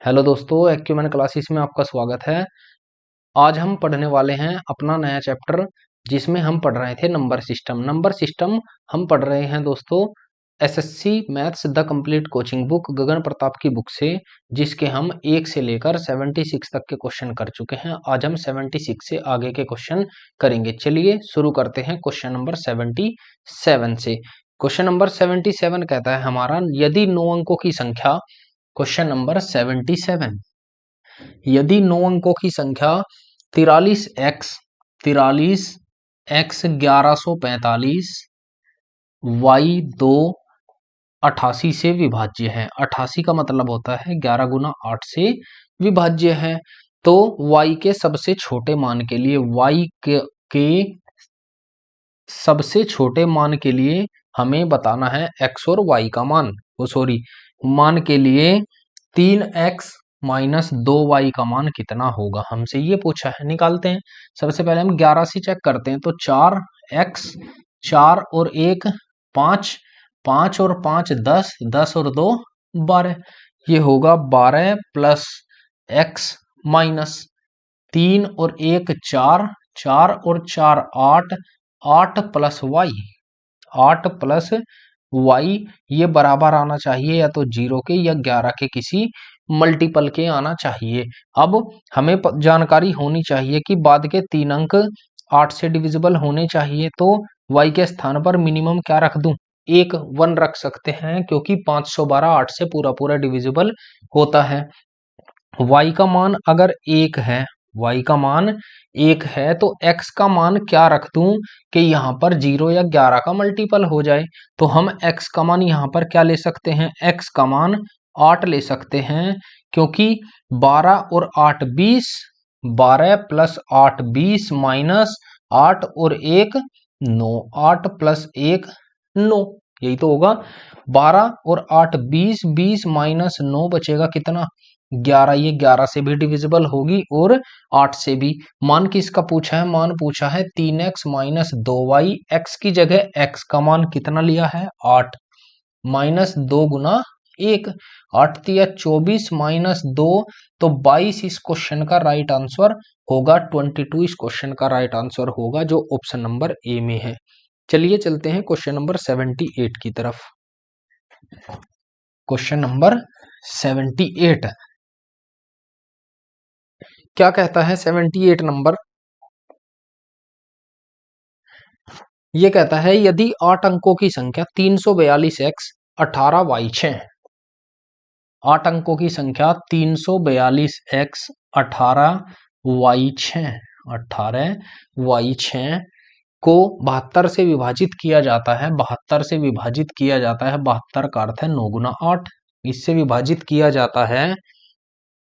Hello दोस्तों, acumen classes में आपका स्वागत है। आज हम पढ़ने वाले हैं अपना नया चैप्टर, जिसमें हम पढ़ रहे थे नंबर सिस्टम। नंबर सिस्टम हम पढ़ रहे हैं दोस्तों SSC maths the complete coaching book Gagan Pratap की बुक से, जिसके हम 1 से लेकर 76 तक के क्वेश्चन कर चुके हैं। आज हम 76 से आगे के क्वेश्चन करेंगे। चलिए शुरू करते हैं क्वेश्चन नंबर 77 से। क्वेश्चन नंबर 77 कहता है हमारा, यदि 9 अंकों की संख्या, क्वेश्चन नंबर 77, यदि 9 अंकों की संख्या 43x 1145 y 2 88 से विभाज्य है। 88 का मतलब होता है 11 गुना 8 से विभाज्य है। तो y के सबसे छोटे मान के लिए, के सबसे छोटे मान के लिए हमें बताना है x और y का मान, मान के लिए 3x माइनस 2y का मान कितना होगा, हमसे ये पूछा है। निकालते हैं। सबसे पहले हम 11 से चेक करते हैं, तो 4x, 4 और 1 5, 5 और 5 10, 10 और 2 12, ये होगा 12 प्लस x माइनस 3 और 1 4, 4 और 4 8, 8 प्लस y, 8 प्लस y, ये बराबर आना चाहिए या तो 0 के या 11 के किसी मल्टीपल के आना चाहिए। अब हमें जानकारी होनी चाहिए कि बाद के 3 अंक 8 से डिविजिबल होने चाहिए, तो y के स्थान पर मिनिमम क्या रख दूं, 1 रख सकते हैं, क्योंकि 512 8 से पूरा पूरा डिविजिबल होता है। y का मान अगर 1 है, y का मान 1 है, तो x का मान क्या रख दूं कि यहां पर 0 या 11 का मल्टीपल हो जाए। तो हम x का मान यहां पर क्या ले सकते हैं, x का मान 8 ले सकते हैं, क्योंकि 12 और 8 20, 12 प्लस 8 20 माइनस 8 और 1 9, 8 प्लस 1 9, यही तो होगा। 12 और 8 20, 20 माइनस 9 बचेगा कितना, 11, ये 11 से भी डिविजिबल होगी और 8 से भी। मान किसका पूछा है, मान पूछा है 3x माइनस 2y, x की जगह x का मान कितना लिया है 8, माइनस 2 गुना 1, 8 तिया 24 माइनस 2, तो 22 इस क्वेश्चन का राइट आंसर होगा। 22 इस क्वेश्चन का राइट आंसर होगा, जो ऑप्शन नंबर ए में है। चलिए चलते हैं क्वेश्चन नंबर 78 की तरफ। क्वेश्चन नंबर 78 क्या कहता है, 78 नंबर ये कहता है, यदि 8 अंकों की संख्या 342x 18y6, 8 अंकों की संख्या 342x 18y6, 18y6 को 72 से विभाजित किया जाता है, 72 से विभाजित किया जाता है, 72 का अर्थ है 9 गुना 8, इससे विभाजित किया जाता है,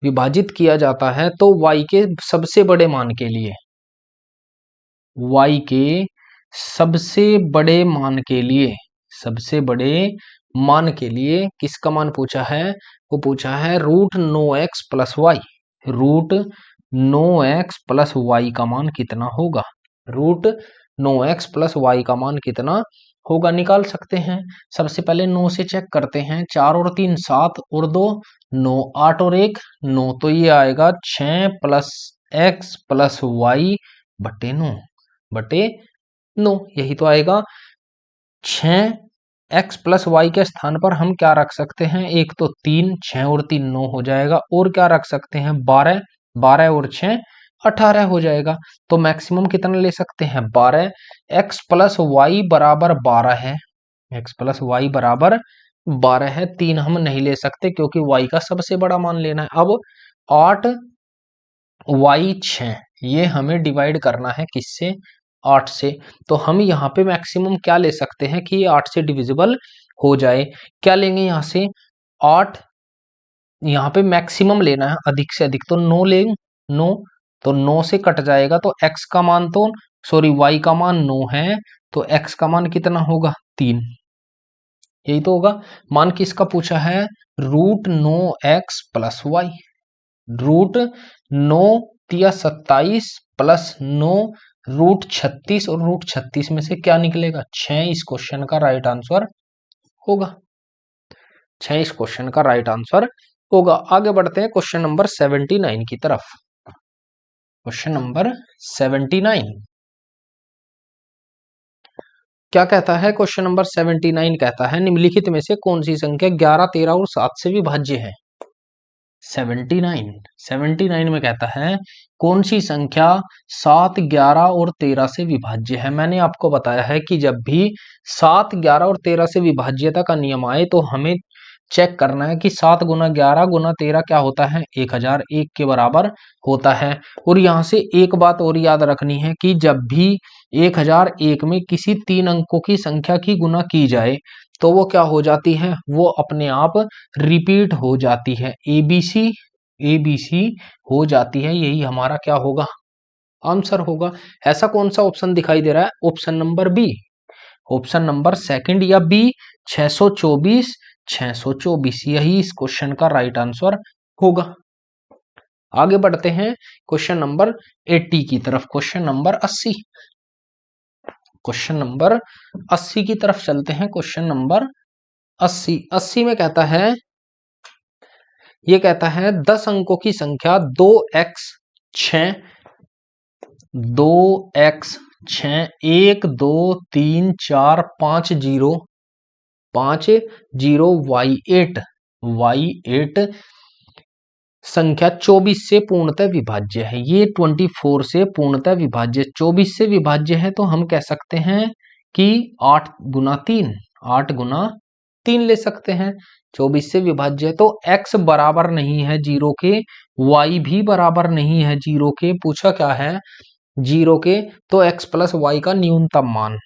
विभाजित किया जाता है, तो y के सबसे बड़े मान के लिए, y के सबसे बड़े मान के लिए, सबसे बड़े मान के लिए किसका मान पूछा है, वो पूछा है root 9x plus y, root 9x plus y का मान कितना होगा, रूट 9x प्लस वाई का मान कितना होगा, निकाल सकते हैं। सबसे पहले 9 से चेक करते हैं, 4 और 3 7 और 2 9, 8 और 1 9, तो ये आएगा 6 प्लस x प्लस वाई बटे 9, बटे 9, यही तो आएगा। 6x प्लस वाई के स्थान पर हम क्या रख सकते हैं, एक तो 3, 6 और 3 9 हो जाएगा, और क्या रख सकते हैं 12, 12 और 6 18 हो जाएगा। तो मैक्सिमम कितना ले सकते हैं 12, x प्लस वाई बराबर 12 है, x प्लस वाई बराबर 12 है, 3 हम नहीं ले सकते क्योंकि y का सबसे बड़ा मान लेना है। अब 8 y 6, ये हमें डिवाइड करना है किससे, 8 से, तो हम यहाँ पे मैक्सिमम क्या ले सकते हैं कि ये 8 से डिविजिबल हो जाए। क्या लेंगे यहाँ से 8, यहाँ पे मैक्सिमम लेना है, अधिक से अधिक, तो 9 लेंगे, 9, तो 9 से कट जाएगा, तो x का मान तो y का मान 9 है, तो x का मान कितना होगा 3, यही तो होगा। मान किसका पूछा है, root 9x plus y, root 9 तिया 27 प्लस 9 रूट 36, और रूट 36 में से क्या निकलेगा 6, इस क्वेश्चन का राइट आंसर होगा, 6 इस क्वेश्चन का राइट आंसर होगा। आगे बढ़ते हैं क्वेश्चन नंबर 79 की तरफ। क्वेश्चन नंबर 79 क्या कहता है? क्वेश्चन नंबर 79 कहता है निम्नलिखित में से कौन सी संख्या 11, 13 और 7 से विभाज्य है? 79 में कहता है कौन सी संख्या 7, 11 और 13 से विभाज्य है। मैंने आपको बताया है कि जब भी 7, 11 और 13 से विभाज्यता का नियम आए तो हमें चेक करना है कि 7 गुना 11 गुना 13 क्या होता है? 1001 के बराबर होता है। और यहाँ से एक बात और याद रखनी है कि जब भी 1001 में किसी 3 अंकों की संख्या की गुना की जाए तो वो क्या हो जाती है? वो अपने आप रिपीट हो जाती है, एबीसी हो जाती है। यही हमारा क्या होगा? आंसर होगा। ऐसा कौन सा ऑप्शन दिखाई दे रहा है? Option number B, option number second या बी 624, 624 यही इस क्वेश्चन का राइट आंसर होगा। आगे बढ़ते हैं क्वेश्चन नंबर 80 की तरफ। क्वेश्चन नंबर 80, क्वेश्चन नंबर 80 की तरफ चलते हैं। क्वेश्चन नंबर 80 में कहता है, ये कहता है 10 अंकों की संख्या 2x 6, 2x 6, 1 2 3 4 5 0 5 0 y8 संख्या 24 से पूर्णतः विभाज्य है। ये 24 से पूर्णतः विभाज्य, 24 से विभाज्य है तो हम कह सकते हैं कि 8 गुना 3, 8 गुना 3 ले सकते हैं। 24 से विभाज्य है तो x बराबर नहीं है 0 के, y भी बराबर नहीं है 0 के। पूछा क्या है? 0 के। तो x प्लस वाई का न्यूनतम मान,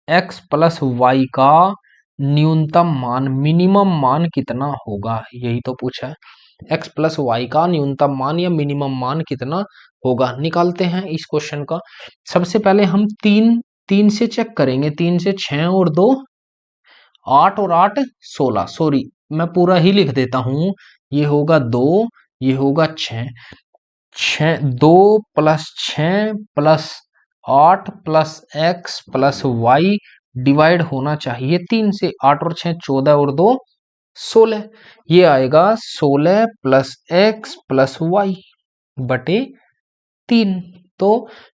x प्लस वाई का न्यूनतम मान, मिनिमम मान कितना होगा? यही तो पूछा है। x प्लस वाई का न्यूनतम मान या मिनिमम मान कितना होगा? निकालते हैं इस क्वेश्चन का। सबसे पहले हम 3 से चेक करेंगे। 3 से 6 और 2 8 और 8 16, सॉरी मैं पूरा ही लिख देता हूं। ये होगा 2, ये होगा 6, 2 plus 6 plus 8 plus x plus y divide होना चाहिए 3 से। 8 और 6 14 और 2 16, ये आएगा 16 प्लस x प्लस वाई बटे 3। तो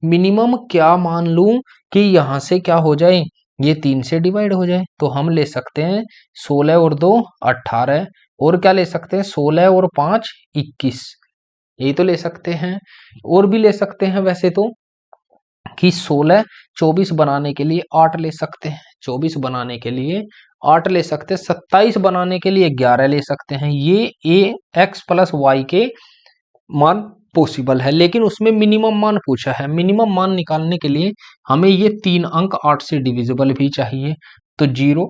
मिनिमम क्या मान लूं कि यहां से क्या हो जाए? ये 3 से डिवाइड हो जाए। तो हम ले सकते हैं 16 और 2 18, और क्या ले सकते हैं? 16 और 5 21, यही तो ले सकते हैं। और भी ले सकते हैं वैसे तो कि 16 24 बनाने के लिए 8 ले सकते हैं, 24 बनाने के लिए 8 ले सकते हैं, 27 बनाने के लिए 11 ले सकते हैं। ये ए एक्स प्लस वाई के मान पॉसिबल है, लेकिन उसमें मिनिमम मान पूछा है। मिनिमम मान निकालने के लिए हमें ये 3 अंक 8 से डिविजिबल भी चाहिए। तो 0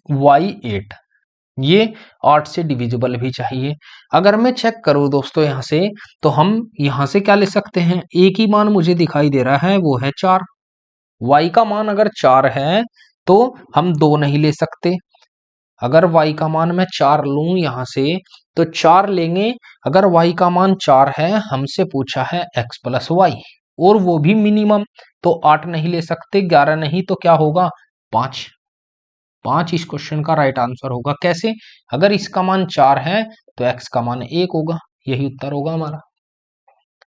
y8 ये 8 से डिविजिबल भी चाहिए। अगर मैं चेक करूं दोस्तों यहां से, तो हम यहां से क्या ले सकते हैं? एक ही मान मुझे दिखाई दे रहा है, वो है 4। y का मान अगर 4 है तो हम 2 नहीं ले सकते। अगर y का मान मैं 4 लूं यहां से तो 4 लेंगे। अगर y का मान 4 है, हमसे पूछा है x प्लस वाई, और वो भी मिनिमम, तो 8 नहीं ले सकते, 11 नहीं, तो क्या होगा? 5 इस क्वेश्चन का राइट आंसर होगा। कैसे? अगर इसका मान 4 है तो x का मान 1 होगा। यही उत्तर होगा हमारा।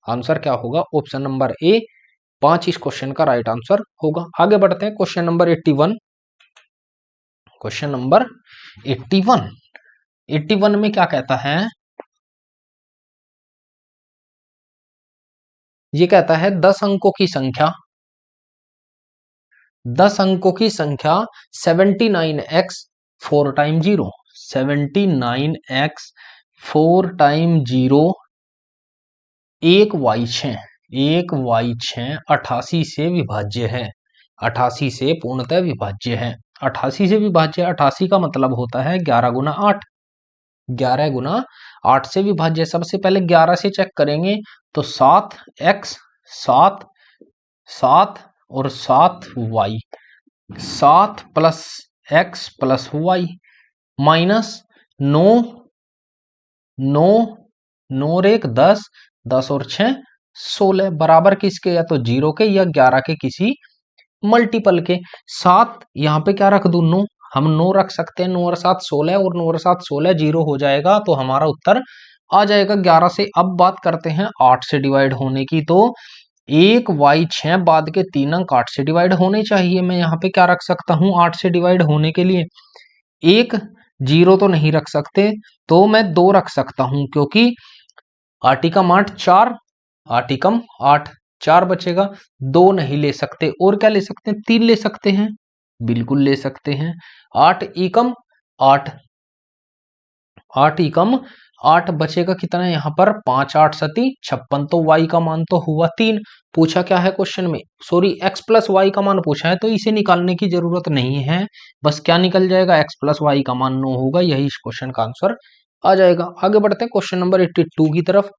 आंसर क्या होगा? ऑप्शन नंबर ए 5 इस क्वेश्चन का राइट आंसर होगा। आगे बढ़ते हैं क्वेश्चन नंबर 81। क्वेश्चन नंबर 81 में क्या कहता है? ये कहता है 10 अंकों की संख्या 79x 4 time 0, 79x 4 time 0 1y6 88 से विभाज्य है। 88 से पूर्णतः विभाज्य है। 88 से विभाज्य, 88 का मतलब होता है 11 गुना 8, 11 गुना 8 से विभाज्य। सबसे पहले 11 से चेक करेंगे तो 7x 7 और 7y, 7 plus x plus y minus 9 और 1 10, 10 और 6 16 बराबर किसके? या तो 0 के या 11 के किसी मल्टीपल के। 7 यहाँ पे क्या रख दूं? 9, हम 9 रख सकते हैं। 9 और 7 16 और 9 और 7 16 0 हो जाएगा तो हमारा उत्तर आ जाएगा 11 से। अब बात करते हैं 8 से डिवाइड होने की। तो 1y6 बाद के 3 अंक 8 से डिवाइड होने चाहिए। मैं यहाँ पे क्या रख सकता हूँ 8 से डिवाइड होने के लिए? एक 0 तो नहीं रख सकते, तो मैं 2 रख सकता हूं, क्योंकि 8 एकम 8 4, 8 एकम 8 4 बचेगा। 2 नहीं ले सकते, और क्या ले सकते हैं? 3 ले सकते हैं, बिल्कुल ले सकते हैं। 8 एकम 8, 8 एकम 8 बचेगा कितना यहाँ पर? 5 8 सती 56। तो y का मान तो हुआ 3। पूछा क्या है क्वेश्चन में? सॉरी, x प्लस वाई का मान पूछा है, तो इसे निकालने की जरूरत नहीं है। बस क्या निकल जाएगा? x प्लस वाई का मान 9 होगा। यही इस क्वेश्चन का आंसर आ जाएगा। आगे बढ़ते हैं क्वेश्चन नंबर 82 की तरफ।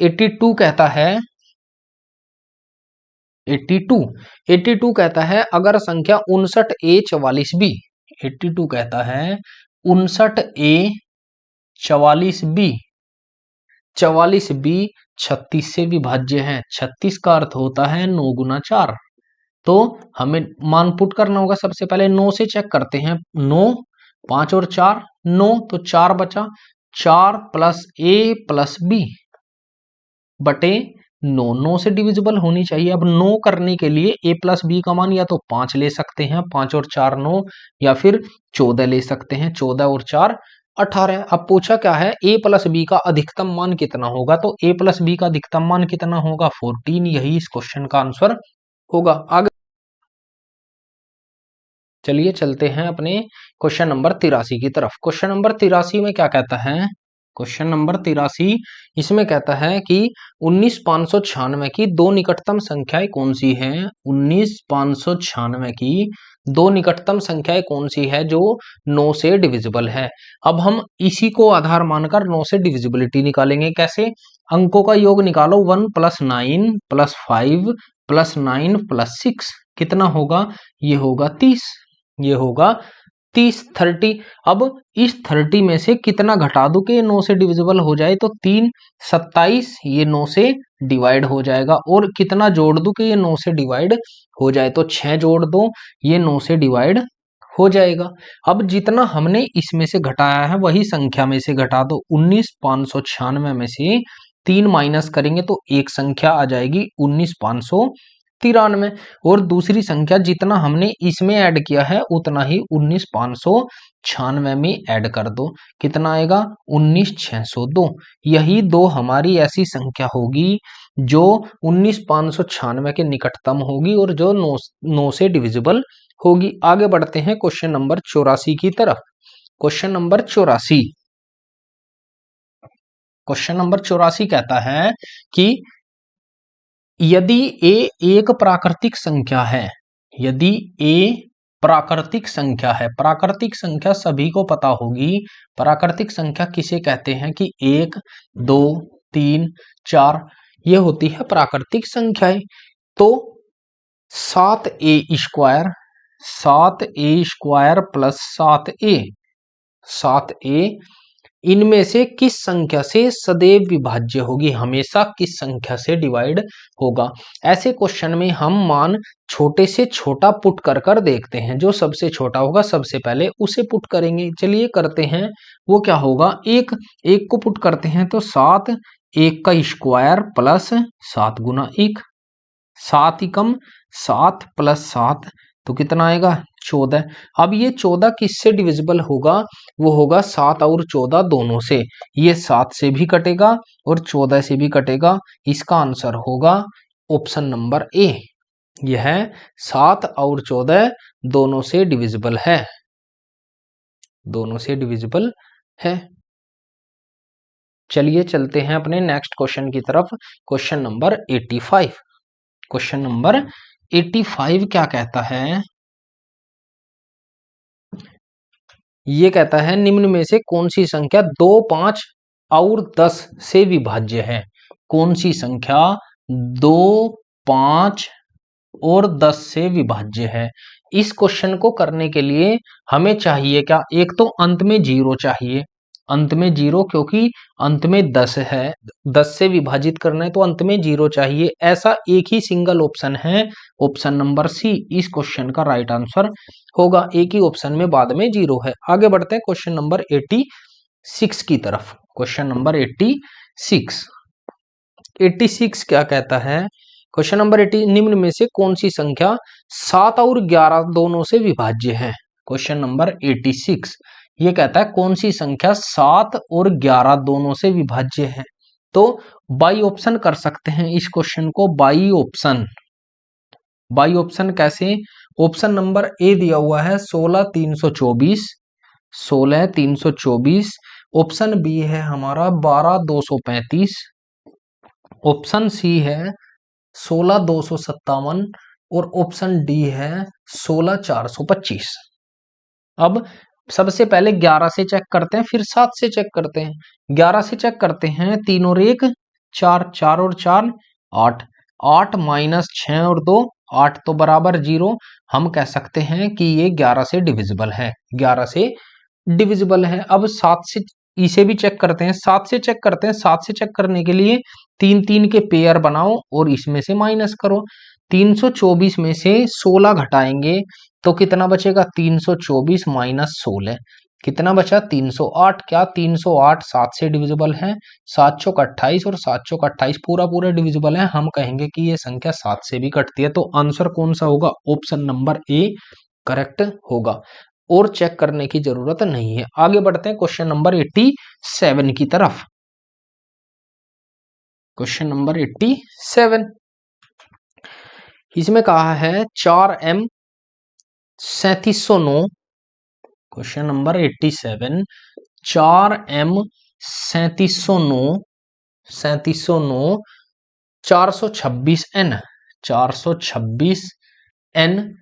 82 कहता है 82 कहता है अगर संख्या 59A44B, 82 कहता है 59A 44B 36 से विभाज्य है। 36 का अर्थ होता है 9 गुना 4। तो हमें मान पुट करना होगा। सबसे पहले 9 से चेक करते हैं। 9 5 और 4 9, तो 4 बचा। 4 प्लस A प्लस B बटे 9, 9 से डिविजिबल होनी चाहिए। अब 9 करने के लिए A प्लस B का मान या तो 5 ले सकते हैं, 5 और 4 9, या फिर 14 ले सकते हैं, 14 और 4 18। अब पूछा क्या है? A प्लस B का अधिकतम मान कितना होगा? तो A प्लस B का अधिकतम मान कितना होगा? 14। यही इस क्वेश्चन का आंसर होगा। आगे चलिए चलते हैं अपने क्वेश्चन नंबर 83 की तरफ। क्वेश्चन नंबर 83 में क्या कहता है? क्वेश्चन नंबर 83 इसमें कहता है कि 19596 की दो निकटतम संख्याएं कौन सी हैं? 19596 की दो निकटतम संख्याएं कौन सी है जो 9 से डिविजिबल है? अब हम इसी को आधार मानकर 9 से डिविजिबिलिटी निकालेंगे। कैसे? अंकों का योग निकालो। 1 प्लस 9 प्लस 5 प्लस 9 प्लस 6 कितना होगा? ये होगा 30। ये होगा 30 30। अब इस 30 में से कितना घटा दो कि ये 9 से डिविजिबल हो जाए? तो 3 27, ये 9 से डिवाइड हो जाएगा। और कितना जोड़ दो कि ये 9 से डिवाइड हो जाए? तो 6 जोड़ दो, ये 9 से डिवाइड हो जाएगा। अब जितना हमने इसमें से घटाया है वही संख्या में से घटा दो। 19596 में से 3 माइनस करेंगे तो एक संख्या आ जाएगी 19593, और दूसरी संख्या जितना हमने इसमें ऐड किया है उतना ही 19596 में ऐड कर दो। कितना आएगा? 19602। यही दो हमारी ऐसी संख्या होगी जो 19596 के निकटतम होगी और जो 9 से डिविजिबल होगी। आगे बढ़ते हैं क्वेश्चन नंबर 84 की तरफ। क्वेश्चन नंबर 84, क्वेश्चन नंबर 84 कहता है कि यदि a एक प्राकृतिक संख्या है, यदि a प्राकृतिक संख्या है, प्राकृतिक संख्या सभी को पता होगी। प्राकृतिक संख्या किसे कहते हैं? कि 1 2 3 4 ये होती है प्राकृतिक संख्याएं। तो 7a square, 7a square plus 7a, 7a इनमें से किस संख्या से सदैव विभाज्य होगी? हमेशा किस संख्या से डिवाइड होगा? ऐसे क्वेश्चन में हम मान छोटे से छोटा पुट कर कर देखते हैं। जो सबसे छोटा होगा सबसे पहले उसे पुट करेंगे। चलिए करते हैं। वो क्या होगा? एक को पुट करते हैं तो 7 1 का स्क्वायर प्लस 7 गुना 1, 7 एकम 7 प्लस 7 तो कितना आएगा? 14। अब ये 14 किससे डिविजिबल होगा? वो होगा 7 और 14 दोनों से। ये 7 से भी कटेगा और 14 से भी कटेगा। इसका आंसर होगा ऑप्शन नंबर ए। यह 7 और 14 दोनों से डिविजिबल है, दोनों से डिविजिबल है। चलिए चलते हैं अपने नेक्स्ट क्वेश्चन की तरफ। Question number 85। क्वेश्चन नंबर 85 क्या कहता है? ये कहता है निम्न में से कौन सी संख्या 2 5 और 10 से विभाज्य है? कौन सी संख्या 2 5 और 10 से विभाज्य है? इस क्वेश्चन को करने के लिए हमें चाहिए क्या? एक तो अंत में 0 चाहिए, अंत में 0, क्योंकि अंत में 10 है, 10 से विभाजित करना है तो अंत में 0 चाहिए। ऐसा एक ही सिंगल ऑप्शन है, ऑप्शन नंबर सी इस क्वेश्चन का राइट आंसर होगा। एक ही ऑप्शन में बाद में 0 है। आगे बढ़ते हैं क्वेश्चन नंबर 86 की तरफ। क्वेश्चन नंबर 86 क्या कहता है? क्वेश्चन नंबर 80, निम्न में से कौन सी संख्या 7 और 11 दोनों से विभाज्य है? क्वेश्चन नंबर 86 ये कहता है कौन सी संख्या 7 और 11 दोनों से विभाज्य है? तो बाई ऑप्शन कर सकते हैं इस क्वेश्चन को। बाई ऑप्शन कैसे? ऑप्शन नंबर ए दिया हुआ है 16,324। ऑप्शन बी है हमारा 12,235। ऑप्शन सी है 16,257 और ऑप्शन डी है 16,425। अब सबसे पहले 11 से चेक करते हैं, फिर 7 से चेक करते हैं। 11 से चेक करते हैं, 3 और 1 4, 4 और 4 8, 8 माइनस 6 और 2 8 तो बराबर 0। हम कह सकते हैं कि ये 11 से डिविजिबल है, 11 से डिविजिबल है। अब 7 से इसे भी चेक करते हैं, 7 से चेक करते हैं। 7 से चेक करने के लिए 3 3 के पेयर बनाओ और इसमें से माइनस करो। 324 में से 16 घटाएंगे तो कितना बचेगा? 324 माइनस 16 कितना बचा? 308। क्या 308 7 से डिविजिबल है? 7 चौक 28 और 7 चौक 28 पूरा डिविजिबल है। हम कहेंगे कि ये संख्या 7 से भी कटती है। तो आंसर कौन सा होगा? ऑप्शन नंबर ए करेक्ट होगा, और चेक करने की जरूरत नहीं है। आगे बढ़ते हैं क्वेश्चन नंबर 87 की तरफ। क्वेश्चन नंबर 87 इसमें कहा है 4m 3709। Question number 87 4m 3709 426n 426n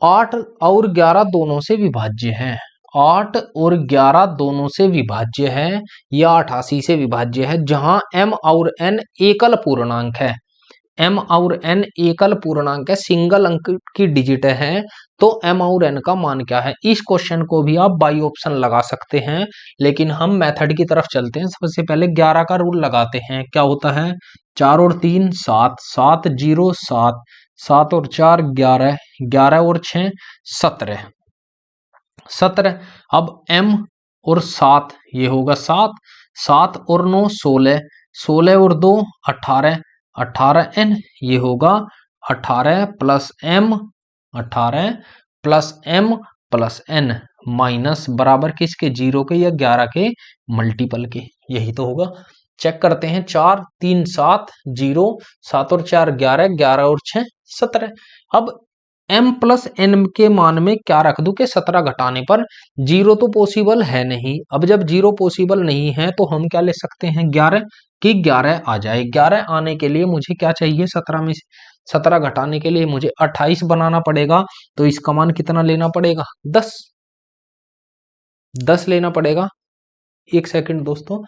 8 और 11 दोनों से विभाज्य है। 8 और 11 दोनों से विभाज्य है या 88 से विभाज्य है, जहां m और n एकल पूर्णांक है। m और n एकल पूर्णांक है, सिंगल अंक की डिजिट है। तो m और n का मान क्या है? इस क्वेश्चन को भी आप बाई ऑप्शन लगा सकते हैं, लेकिन हम मेथड की तरफ चलते हैं। सबसे पहले 11 का रूल लगाते हैं। क्या होता है? 4 और 3 7, 7 0 7, 7 और 4 11, 11 और 6 17, 17। अब m और 7 ये होगा 7, 7 और 9 16, 16 और 2 18, 18n ये होगा 18 plus m, 18 plus m plus n minus बराबर किसके? 0 के या 11 के मल्टीपल के। यही तो होगा। चेक करते हैं। 4 3 7 0, 7 और 4 11, 11 और 6 17। अब m प्लस n के मान में क्या रख दूं कि 17 घटाने पर 0 तो पॉसिबल है नहीं। अब जब 0 पॉसिबल नहीं है तो हम क्या ले सकते हैं? 11 कि 11 आ जाए। 11 आने के लिए मुझे क्या चाहिए? 17 में से 17 घटाने के लिए मुझे 28 बनाना पड़ेगा। तो इसका मान कितना लेना पड़ेगा? 10 लेना पड़ेगा। एक सेकंड दोस्तों,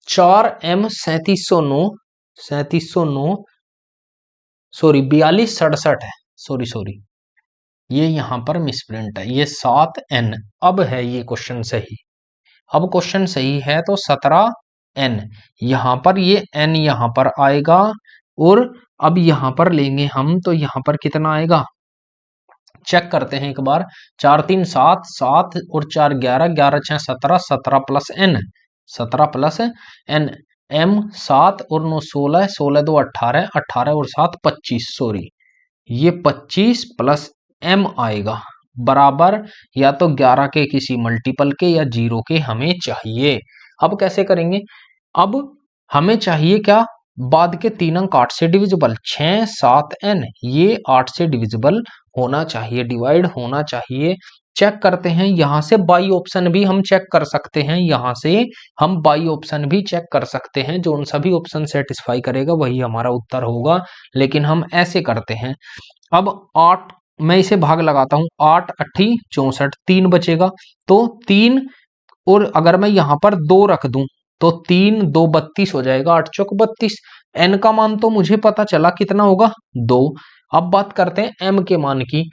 4m 3709 सॉरी 4267 है। सॉरी ये यहां पर मिसप्रिंट है, ये 7n। अब है ये क्वेश्चन सही। अब क्वेश्चन सही है तो 17n यहां पर, ये n यहां पर आएगा, और अब यहां पर लेंगे हम तो यहां पर कितना आएगा? चेक करते हैं एक बार। 4 3 7, 7 और 4 11, 11 6 17, 17 plus n, 17 plus n, m 7 और 9 16, 16 2 18, 18 और 7 25। सॉरी ये 25 प्लस m आएगा बराबर या तो 11 के किसी मल्टीपल के या 0 के हमें चाहिए। अब कैसे करेंगे? अब हमें चाहिए क्या? बाद के 3 अंक 8 से डिविजिबल, 6 7 n ये 8 से डिविजिबल होना चाहिए, डिवाइड होना चाहिए। चेक करते हैं। यहां से बाई ऑप्शन भी हम चेक कर सकते हैं, यहां से हम बाई ऑप्शन भी चेक कर सकते हैं। जो उन सभी ऑप्शन सेटिस्फाई करेगा वही हमारा उत्तर होगा, लेकिन हम ऐसे करते हैं। अब 8 मैं इसे भाग लगाता हूं, 8 8 64, 3 बचेगा। तो 3 और अगर मैं यहां पर 2 रख दूं तो 3 2 32 हो जाएगा, 8 चौक 32। n का मान तो मुझे पता चला कितना होगा? 2। अब बात करते हैं m के मान की।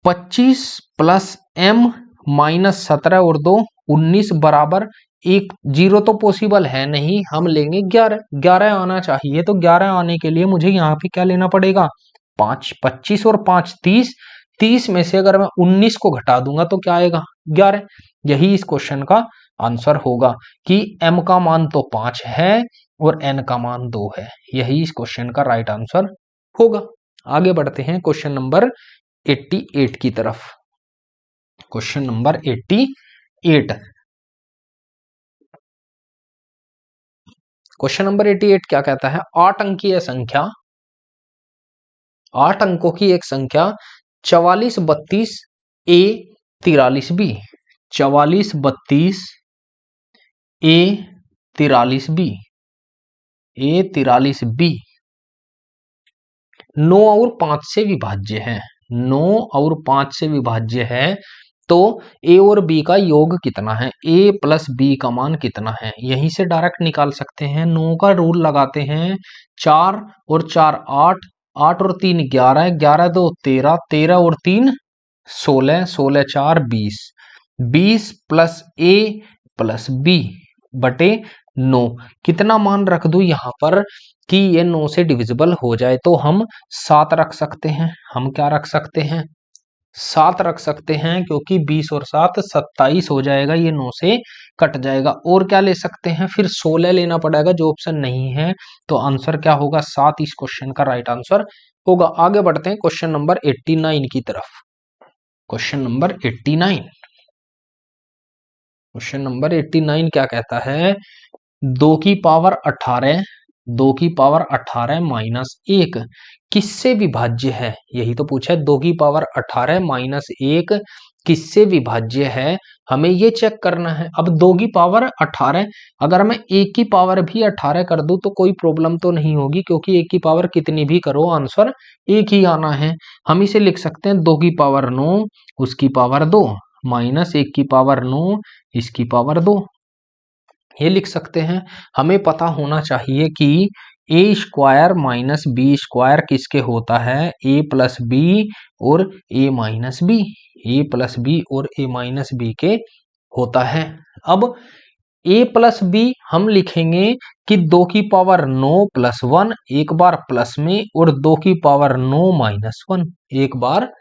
25 प्लस m माइनस 17 और 2 19 बराबर एक, जीरो तो पॉसिबल है नहीं, हम लेंगे 11। 11 आना चाहिए, तो 11 आने के लिए मुझे यहाँ पे क्या लेना पड़ेगा, 5, 25 और 5 30। 30 में से अगर मैं 19 को घटा दूंगा तो क्या आएगा, 11। यही इस क्वेश्चन का आंसर होगा कि m का मान तो 5 है और n का मान 2 है। यही इस क्वेश्चन का राइट आंसर होगा। आगे बढ़ते हैं क्वेश्चन नंबर 88 की तरफ। Question number 88। क्वेश्चन नंबर 88 क्या कहता है, 8 अंकीय संख्या, 8 अंकों की एक संख्या 44 32 ए 43 बी, 44 32 ए 43 बी, ए 43 बी 9 और 5 से विभाज्य है, 9 और 5 से विभाज्य है, तो ए और बी का योग कितना है, ए प्लस बी का मान कितना है, यहीं से डायरेक्ट निकाल सकते हैं। 9 का रूल लगाते हैं, 4 और 4 8, 8 और 3 11, 11 2 13, 13 और 3 16, 16 4 20, 20 प्लस ए प्लस बी बटे 9। कितना मान रख दूं यहां पर कि ये 9 से डिविजिबल हो जाए, तो हम 7 रख सकते हैं। हम क्या रख सकते हैं, 7 रख सकते हैं, क्योंकि 20 और 7 27 हो जाएगा, ये 9 से कट जाएगा। और क्या ले सकते हैं, फिर 16 लेना पड़ेगा, जो ऑप्शन नहीं है, तो आंसर क्या होगा, 7 इस क्वेश्चन का राइट आंसर होगा। आगे बढ़ते हैं क्वेश्चन नंबर 89 की तरफ। Question number 89। क्वेश्चन नंबर 89 क्या कहता है, 2 की पावर 18, 2 की पावर 18 माइनस 1 किससे विभाज्य है, यही तो पूछा है। 2 की पावर 18 माइनस 1 किससे विभाज्य है, हमें ये चेक करना है। अब 2 की पावर 18, अगर मैं 1 की पावर भी 18 कर दूं तो कोई प्रॉब्लम तो नहीं होगी, क्योंकि 1 की पावर कितनी भी करो आंसर एक ही आना है। हम इसे लिख सकते हैं 2 की पावर 9 उसकी पावर 2 माइनस 1 की पावर 9 इसकी पावर 2, ये लिख सकते हैं। हमें पता होना चाहिए कि ए स्क्वायर माइनस बी स्क्वायर किसके होता है, ए प्लस बी और ए माइनस बी, ए प्लस बी और ए माइनस बी के होता है। अब ए प्लस बी हम लिखेंगे कि 2 की पावर 9 प्लस 1 एक बार प्लस में, और 2 की पावर 9 माइनस 1 एक बार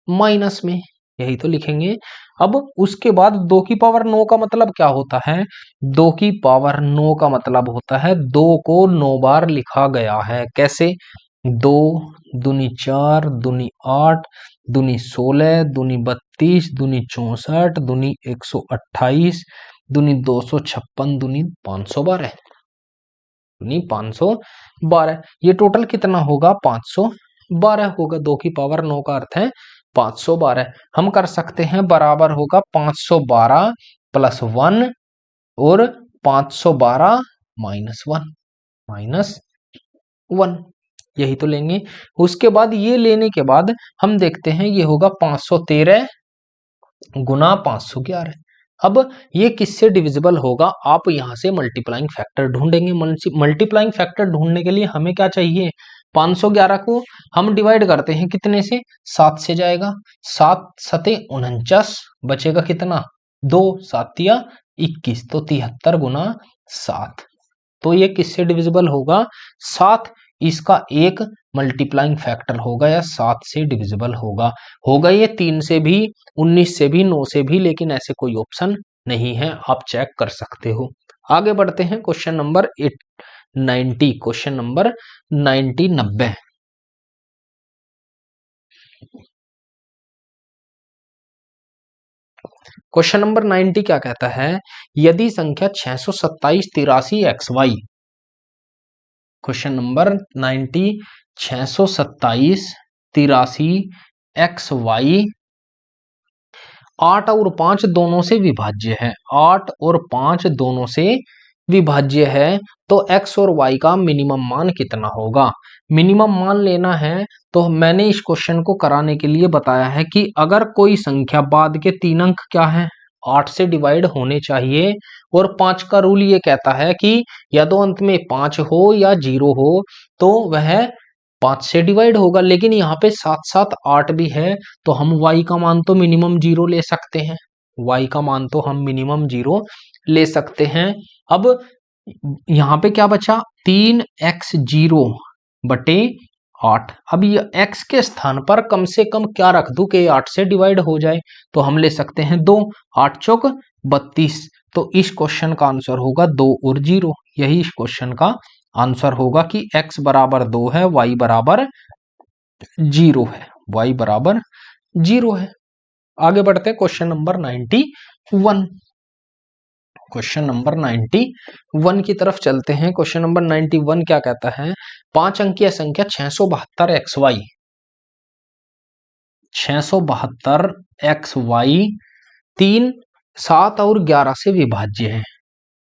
माइनस में, यही तो लिखेंगे। अब उसके बाद 2 की पावर 9 का मतलब क्या होता है, 2 की पावर 9 का मतलब होता है 2 को 9 बार लिखा गया है। कैसे, 2 दूनी 4 दूनी 8 दूनी 16 दूनी 32 दूनी 64 दूनी 128 दूनी 256 दूनी 512 दूनी 512, ये टोटल कितना होगा, 512 होगा। 2 की पावर 9 का अर्थ है 512। हम कर सकते हैं, बराबर होगा 512 प्लस 1 और 512 माइनस 1, माइनस 1, यही तो लेंगे। उसके बाद ये लेने के बाद हम देखते हैं, ये होगा 513 गुना 511। अब ये किससे डिविजिबल होगा, आप यहां से मल्टीप्लाइंग फैक्टर ढूंढेंगे। मल्टीप्लाइंग फैक्टर ढूंढने के लिए हमें क्या चाहिए, 511 को हम डिवाइड करते हैं कितने से, 7 से जाएगा, 7 सते 49, बचेगा कितना 2, 7 या 21, तो 73 गुना 7। तो ये किससे डिविजिबल होगा, 7 इसका एक मल्टीप्लाइंग फैक्टर होगा या 7 से डिविजिबल होगा। होगा ये 3 से भी, 19 से भी, 9 से भी, लेकिन ऐसे कोई ऑप्शन नहीं है, आप चेक कर सकते हो। आगे बढ़ते हैं question number 90। Question number 90। Question number 90 क्या कहता है, यदि संख्या 627 83 XY, क्वेश्चन नंबर 90 627 83 XY 8 और 5 दोनों से विभाज्य है, 8 और 5 दोनों से विभाज्य है, तो x और y का मिनिमम मान कितना होगा। मिनिमम मान लेना है, तो मैंने इस क्वेश्चन को कराने के लिए बताया है कि अगर कोई संख्या बाद के 3 अंक क्या है, 8 से डिवाइड होने चाहिए, और 5 का रूल ये कहता है कि या तो अंत में 5 हो या 0 हो, तो वह 5 से डिवाइड होगा। लेकिन यहाँ पे साथ साथ 8 भी है, तो हम y का मान तो मिनिमम 0 ले सकते हैं, y का मान तो हम मिनिमम 0 ले सकते हैं। अब यहाँ पे क्या बचा, 3x0 बटे 8। अब ये x के स्थान पर कम से कम क्या रख दूं कि 8 से डिवाइड हो जाए, तो हम ले सकते हैं 2, 8 चौक 32। तो इस क्वेश्चन का आंसर होगा 2 और 0। यही इस क्वेश्चन का आंसर होगा कि x बराबर 2 है, y बराबर 0 है, y बराबर 0 है। आगे बढ़ते हैं क्वेश्चन नंबर 91। क्वेश्चन नंबर 91 की तरफ चलते हैं। क्वेश्चन नंबर 91 क्या कहता है, 5 अंकीय संख्या 672xy 672xy 3, 7 और 11 से विभाज्य है।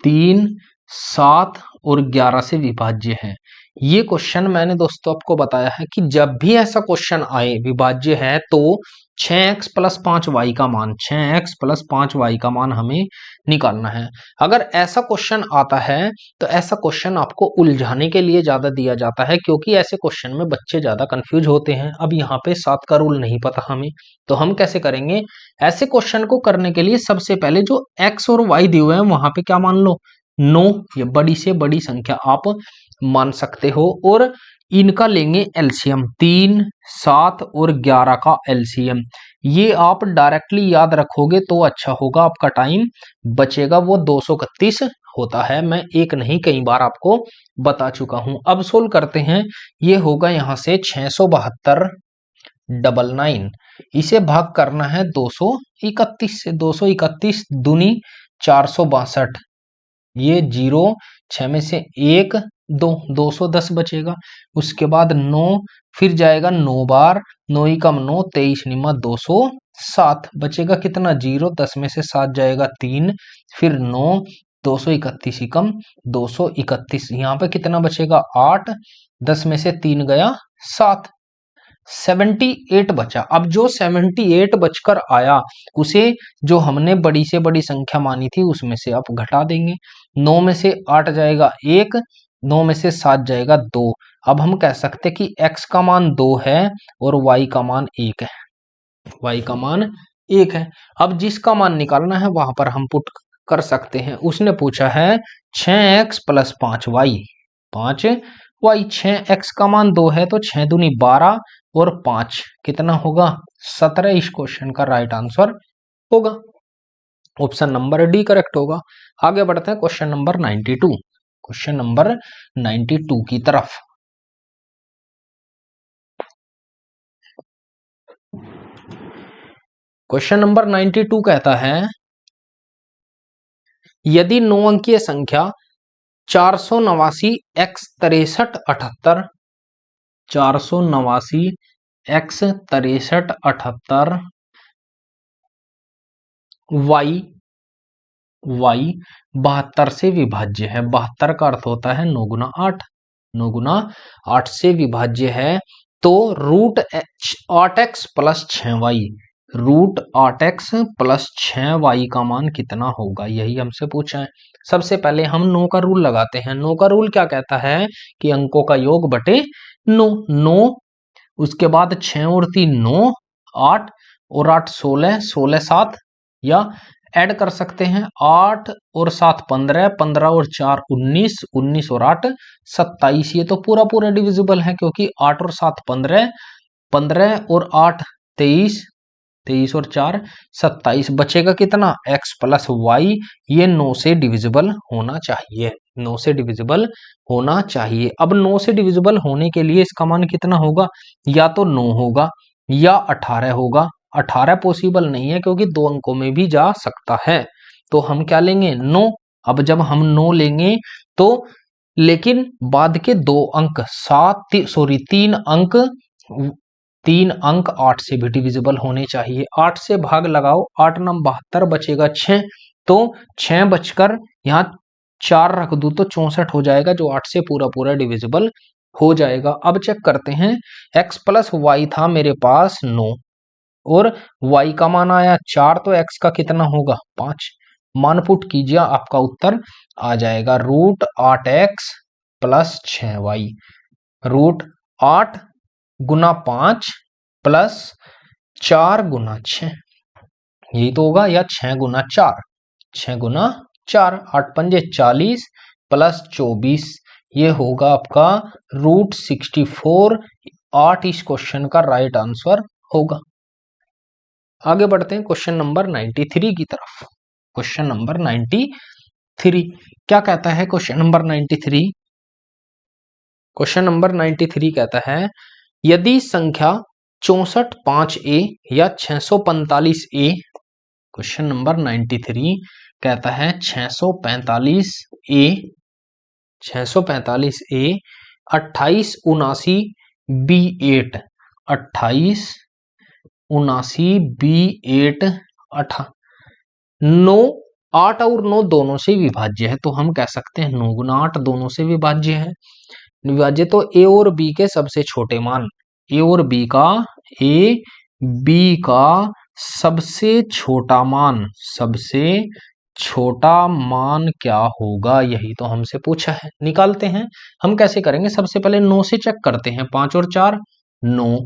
3, 7 और 11 से विभाज्य है। ये क्वेश्चन मैंने दोस्तों आपको बताया है कि जब भी ऐसा क्वेश्चन आए विभाज्य है तो 6x प्लस 5y का मान, 6x प्लस 5y का मान हमें निकालना है। अगर ऐसा क्वेश्चन आता है तो ऐसा क्वेश्चन आपको उलझाने के लिए ज्यादा दिया जाता है, क्योंकि ऐसे क्वेश्चन में बच्चे ज्यादा कंफ्यूज होते हैं। अब यहाँ पे 7 का रूल नहीं पता हमें, तो हम कैसे करेंगे, ऐसे क्वेश्चन को करने के लिए सबसे पहले जो x और y दिए हुए हैं वहां पे क्या मान लो, 9 या बड़ी से बड़ी संख्या आप मान सकते हो, और इनका लेंगे एलसीएम, 3, 7 और 11 का एलसीएम। ये आप डायरेक्टली याद रखोगे तो अच्छा होगा, आपका टाइम बचेगा। वो 231 होता है, मैं एक नहीं कई बार आपको बता चुका हूं। अब सोल्व करते हैं। ये होगा यहां से 672,999, इसे भाग करना है 231 से, 231 दूनी 462, ये 0, 6 में से 1 2, 210 बचेगा। उसके बाद 9 फिर जाएगा 9 बार, 9 ही कम 9, 23 निमा 207 बचेगा कितना, 0, 10 में से 7 जाएगा 3, फिर 9, 231 ही कम 231, यहाँ पे कितना बचेगा 8, 10 में से 3 गया 7, 78 बचा। अब जो 78 बचकर आया उसे जो हमने बड़ी से बड़ी संख्या मानी थी उसमें से आप घटा देंगे। 9 में से 8 जाएगा 1, 9 में से 7 जाएगा 2। अब हम कह सकते कि x का मान 2 है और y का मान 1 है, y का मान 1 है। अब जिसका मान निकालना है वहां पर हम पुट कर सकते हैं। उसने पूछा है 6x plus 5y, 5y, 6x का मान 2 है तो 6 दूनी 12 और 5 कितना होगा 17। इस क्वेश्चन का राइट आंसर होगा ऑप्शन नंबर डी करेक्ट होगा। आगे बढ़ते हैं क्वेश्चन नंबर 92, क्वेश्चन नंबर 92 की तरफ। क्वेश्चन नंबर 92 कहता है, यदि 9 अंकीय संख्या 489 x 63 78, 489 x 63 78 y 72 से विभाज्य है। 72 का अर्थ होता है 9 गुना 8, 9 गुना 8 से विभाज्य है, तो root 8x plus 6y, root 8x plus 6y का मान कितना होगा, यही हमसे पूछा है। सबसे पहले हम 9 का रूल लगाते हैं। 9 का रूल क्या कहता है कि अंकों का योग बटे 9, 9, उसके बाद 6 और 3 9, 8 और 8 16, 16 7, या ऐड कर सकते हैं 8 और 7 15, 15 और 4 19, 19 और 8 27। ये तो पूरा पूरा डिविजिबल है क्योंकि 8 और 7 15, 15 और 8 23, 23 और 4 27। बचेगा कितना x प्लस वाई, ये 9 से डिविजिबल होना चाहिए, 9 से डिविजिबल होना चाहिए। अब 9 से डिविजिबल होने के लिए इसका मान कितना होगा, या तो 9 होगा या 18 होगा। 18 पॉसिबल नहीं है क्योंकि 2 अंकों में भी जा सकता है, तो हम क्या लेंगे 9। अब जब हम 9 लेंगे तो लेकिन बाद के 2 अंक 3 अंक 8 से भी डिविजिबल होने चाहिए। 8 से भाग लगाओ, 8 9 72, बचेगा 6, तो 6 बचकर यहाँ 4 रख दूं तो 64 हो जाएगा, जो 8 से पूरा पूरा डिविजिबल हो जाएगा। अब चेक करते हैं, x प्लस वाई था मेरे पास 9 और y का मान आया 4, तो x का कितना होगा 5। मान पुट कीजिए, आपका उत्तर आ जाएगा root 8x plus 6y, root 8 गुना 5 प्लस 4 गुना 6। यही तो होगा, या 6 गुना 4, 6 गुना 4, 8 पंजे 40 प्लस 24, ये होगा आपका √64। 8 इस क्वेश्चन का राइट आंसर होगा। आगे बढ़ते हैं क्वेश्चन नंबर 93 की तरफ। क्वेश्चन नंबर 93 क्या कहता है? क्वेश्चन नंबर 93, क्वेश्चन नंबर 93 कहता है यदि संख्या 64 5a या 645a, क्वेश्चन नंबर 93 कहता है 645a 645a 28 79 b8 28 79 b8 9 8 और 9 दोनों से विभाज्य है, तो हम कह सकते हैं 9 गुना 8 दोनों से विभाज्य है। विभाज्य तो ए और बी के सबसे छोटे मान, ए और बी का, ए बी का सबसे छोटा मान, सबसे छोटा मान क्या होगा, यही तो हमसे पूछा है। निकालते हैं। हम कैसे करेंगे? सबसे पहले 9 से चेक करते हैं। 5 और 4 9,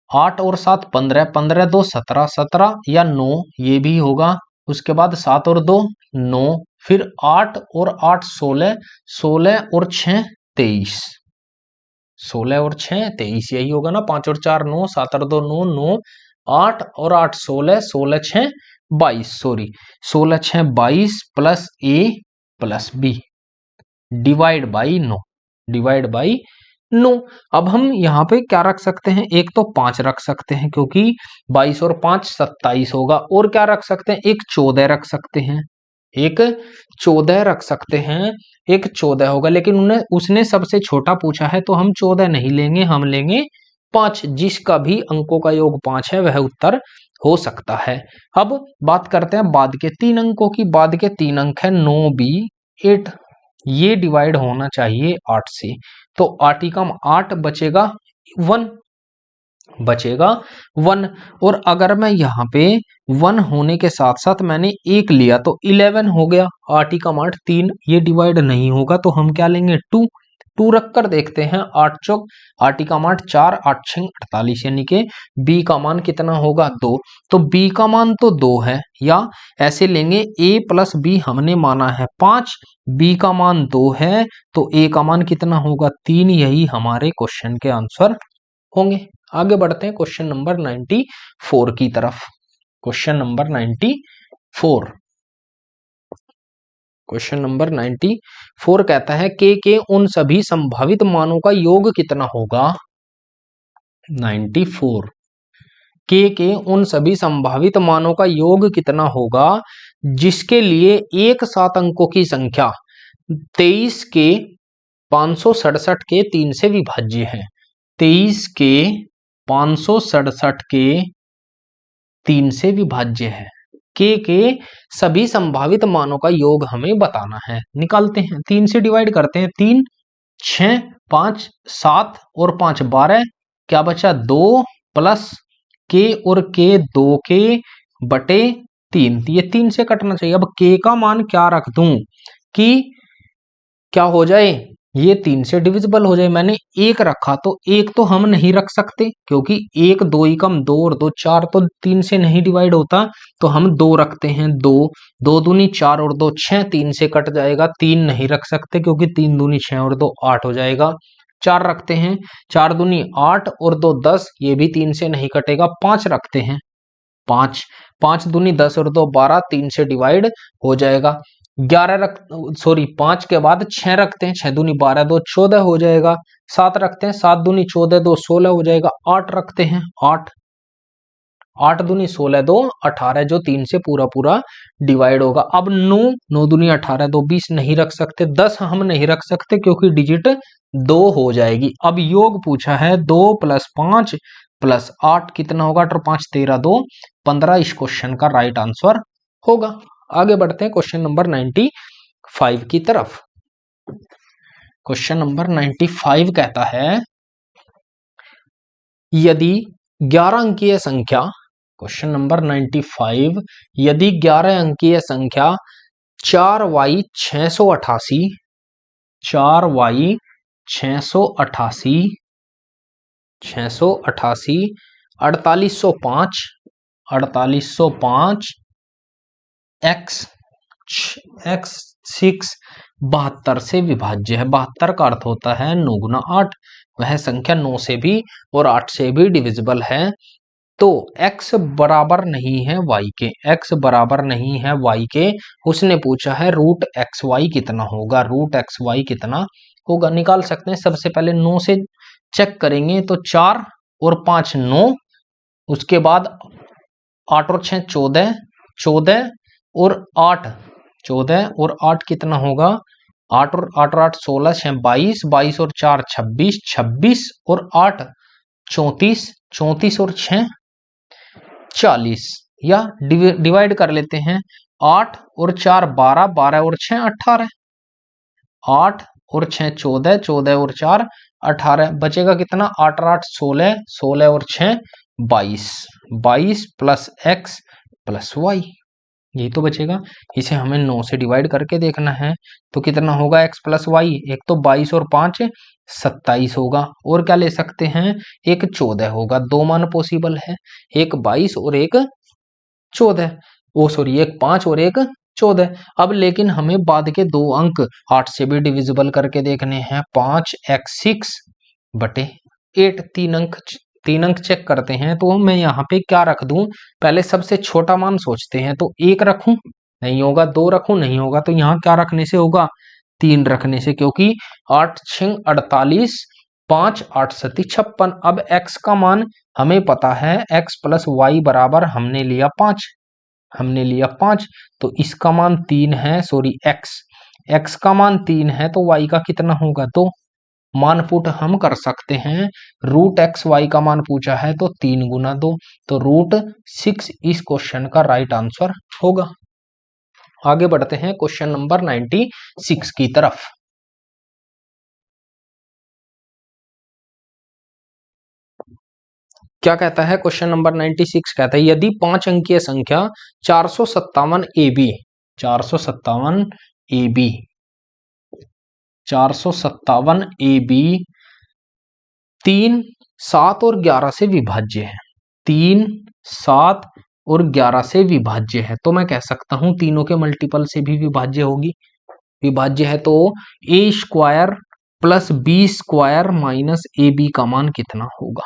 8 और 7 15, 15 2 17, 17 या 9 ये भी होगा। उसके बाद 7 और 2 9, फिर 8 और 8 16, 16 और 6 23, 16 और 6 23 यही होगा ना। 5 और 4 9, 7 और 2 9, 9 8 और 8 16, 16 6 22, sorry 16 6 22 plus A plus B divide by 9, divide by 9। अब हम यहाँ पे क्या रख सकते हैं? एक तो 5 रख सकते हैं क्योंकि 22 और 5 27 होगा, और क्या रख सकते हैं? एक 14 रख सकते हैं, एक 14 रख सकते हैं, एक 14 होगा। लेकिन उसने सबसे छोटा पूछा है तो हम 14 नहीं लेंगे, हम लेंगे 5। जिसका भी अंकों का योग 5 है वह उत्तर हो सकता है। अब बात करते हैं बाद के 3 अंकों की। बाद के 3 अंक है 9b 8, ये डिवाइड होना चाहिए 8 से, तो 8 कम 8 बचेगा 1, बचेगा 1। और अगर मैं यहाँ पे 1 होने के साथ साथ मैंने 1 लिया तो 11 हो गया। 8 कम 8 3, ये डिवाइड नहीं होगा तो हम क्या लेंगे? 2, 2 रख कर देखते हैं। 8 चौक 8 कम 8 4, 8 6 48, यानी कि b का मान कितना होगा? 2। तो b का मान तो 2 है, या ऐसे लेंगे a प्लस b हमने माना है 5, b का मान 2 है तो a का मान कितना होगा? 3। यही हमारे क्वेश्चन के आंसर होंगे। आगे बढ़ते हैं क्वेश्चन नंबर 94 की तरफ। क्वेश्चन नंबर 94, क्वेश्चन नंबर 94 कहता है के उन सभी संभावित मानों का योग कितना होगा? 94, के उन सभी संभावित मानों का योग कितना होगा जिसके लिए एक सात अंकों की संख्या 23 के 567 के 3 से विभाज्य है। 23 के 567 के 3 से विभाज्य है। के सभी संभावित मानों का योग हमें बताना है। निकालते हैं। 3 से डिवाइड करते हैं। 3 6 5 7 और 5 12, क्या बचा? 2 प्लस के और के 2 के बटे 3, ये 3 से कटना चाहिए। अब के का मान क्या रख दूं कि क्या हो जाए? ये 3 से डिविजिबल हो जाए। मैंने 1 रखा तो 1 तो हम नहीं रख सकते क्योंकि 1 2 ही कम 2 और 2 4, तो 3 से नहीं डिवाइड होता, तो हम 2 रखते हैं। 2 2 दूनी 4 और 2 6, 3 से कट जाएगा। 3 नहीं रख सकते क्योंकि 3 दूनी 6 और 2 8 हो जाएगा। 4 रखते हैं। 4 दूनी 8 और 2 10, ये भी 3 से नहीं कटेगा। 5 रखते हैं। 5 5 दूनी 10 और 2 12, 3 से डिवाइड हो जाएगा। 5 के बाद 6 रखते हैं। 6 दूनी 12 2 14 हो जाएगा। 7 रखते हैं। 7 दूनी 14 2 16 हो जाएगा। 8 रखते हैं। 8 8 दूनी 16 2 18, जो 3 से पूरा पूरा डिवाइड होगा। अब 9 9 दूनी 18 2 20 नहीं रख सकते। 10 हम नहीं रख सकते क्योंकि डिजिट 2 हो जाएगी। अब योग पूछा है 2 + 5 + 8 कितना होगा? 8 और 5 13 2 15 इस क्वेश्चन का राइट आंसर होगा। आगे बढ़ते हैं क्वेश्चन नंबर 95 की तरफ। क्वेश्चन नंबर 95 कहता है यदि 11 अंकीय संख्या, क्वेश्चन नंबर 95, यदि 11 अंकीय संख्या 4y 688 4y 688 688 4805 4805 x x 6 72 से विभाज्य है। 72 का अर्थ होता है 9 गुना 8। वह संख्या 9 से भी और 8 से भी डिविजिबल है। तो x बराबर नहीं है y के, x बराबर नहीं है y के। उसने पूछा है रूट एक्स वाई कितना होगा, रूट एक्स वाई कितना होगा निकाल सकते हैं। सबसे पहले 9 से चेक करेंगे तो 4 और 5 9, उसके बाद 8 और 6 14, 14 और 8 14 और 8 कितना होगा, 8 और 8 16, 6 22, 22 और 4 26, 26 और 8 34, 34 और 6 40। या डिवाइड कर लेते हैं, 8 और 4 12, 12 और 6 18, 8 और 6 14, 14 और 4 18, बचेगा कितना, 8 और 8 16, 16 और 6 22, 22 प्लस एक्स प्लस वाई, यही तो बचेगा। इसे हमें 9 से डिवाइड करके देखना है तो कितना होगा x प्लस वाई, एक तो 22 और 5 27 होगा, और क्या ले सकते हैं, एक 14 होगा। दो मान पॉसिबल है, एक 22 और एक 14, ओ सॉरी एक 5 और एक 14। अब लेकिन हमें बाद के दो अंक 8 से भी डिविजिबल करके देखने हैं। 5x6 बटे 8, तीन अंक चेक करते हैं। तो मैं यहाँ पे क्या रख दूं, पहले सबसे छोटा मान सोचते हैं। तो 1 रखूं, नहीं होगा। 2 रखूं, नहीं होगा। तो यहाँ क्या रखने से होगा, 3 रखने से, क्योंकि 8 6 48, 5 8 7 56। अब x का मान हमें पता है, x प्लस वाई बराबर हमने लिया 5, तो इसका मान 3 है, सॉरी x का मान 3 है तो y का कितना होगा, 2। मान पुट हम कर सकते हैं, रूट एक्स वाई का मान पूछा है तो 3 गुना 2, तो रूट 6 इस क्वेश्चन का राइट आंसर होगा। आगे बढ़ते हैं क्वेश्चन नंबर 96 की तरफ। क्या कहता है क्वेश्चन नंबर 96, कहता है यदि 5 अंकीय संख्या 457 AB 3 7 और 11 से विभाज्य है, 3 7 और 11 से विभाज्य है, तो मैं कह सकता हूं तीनों के मल्टीपल से भी विभाज्य होगी। विभाज्य है तो a square plus B square minus A B का मान कितना होगा,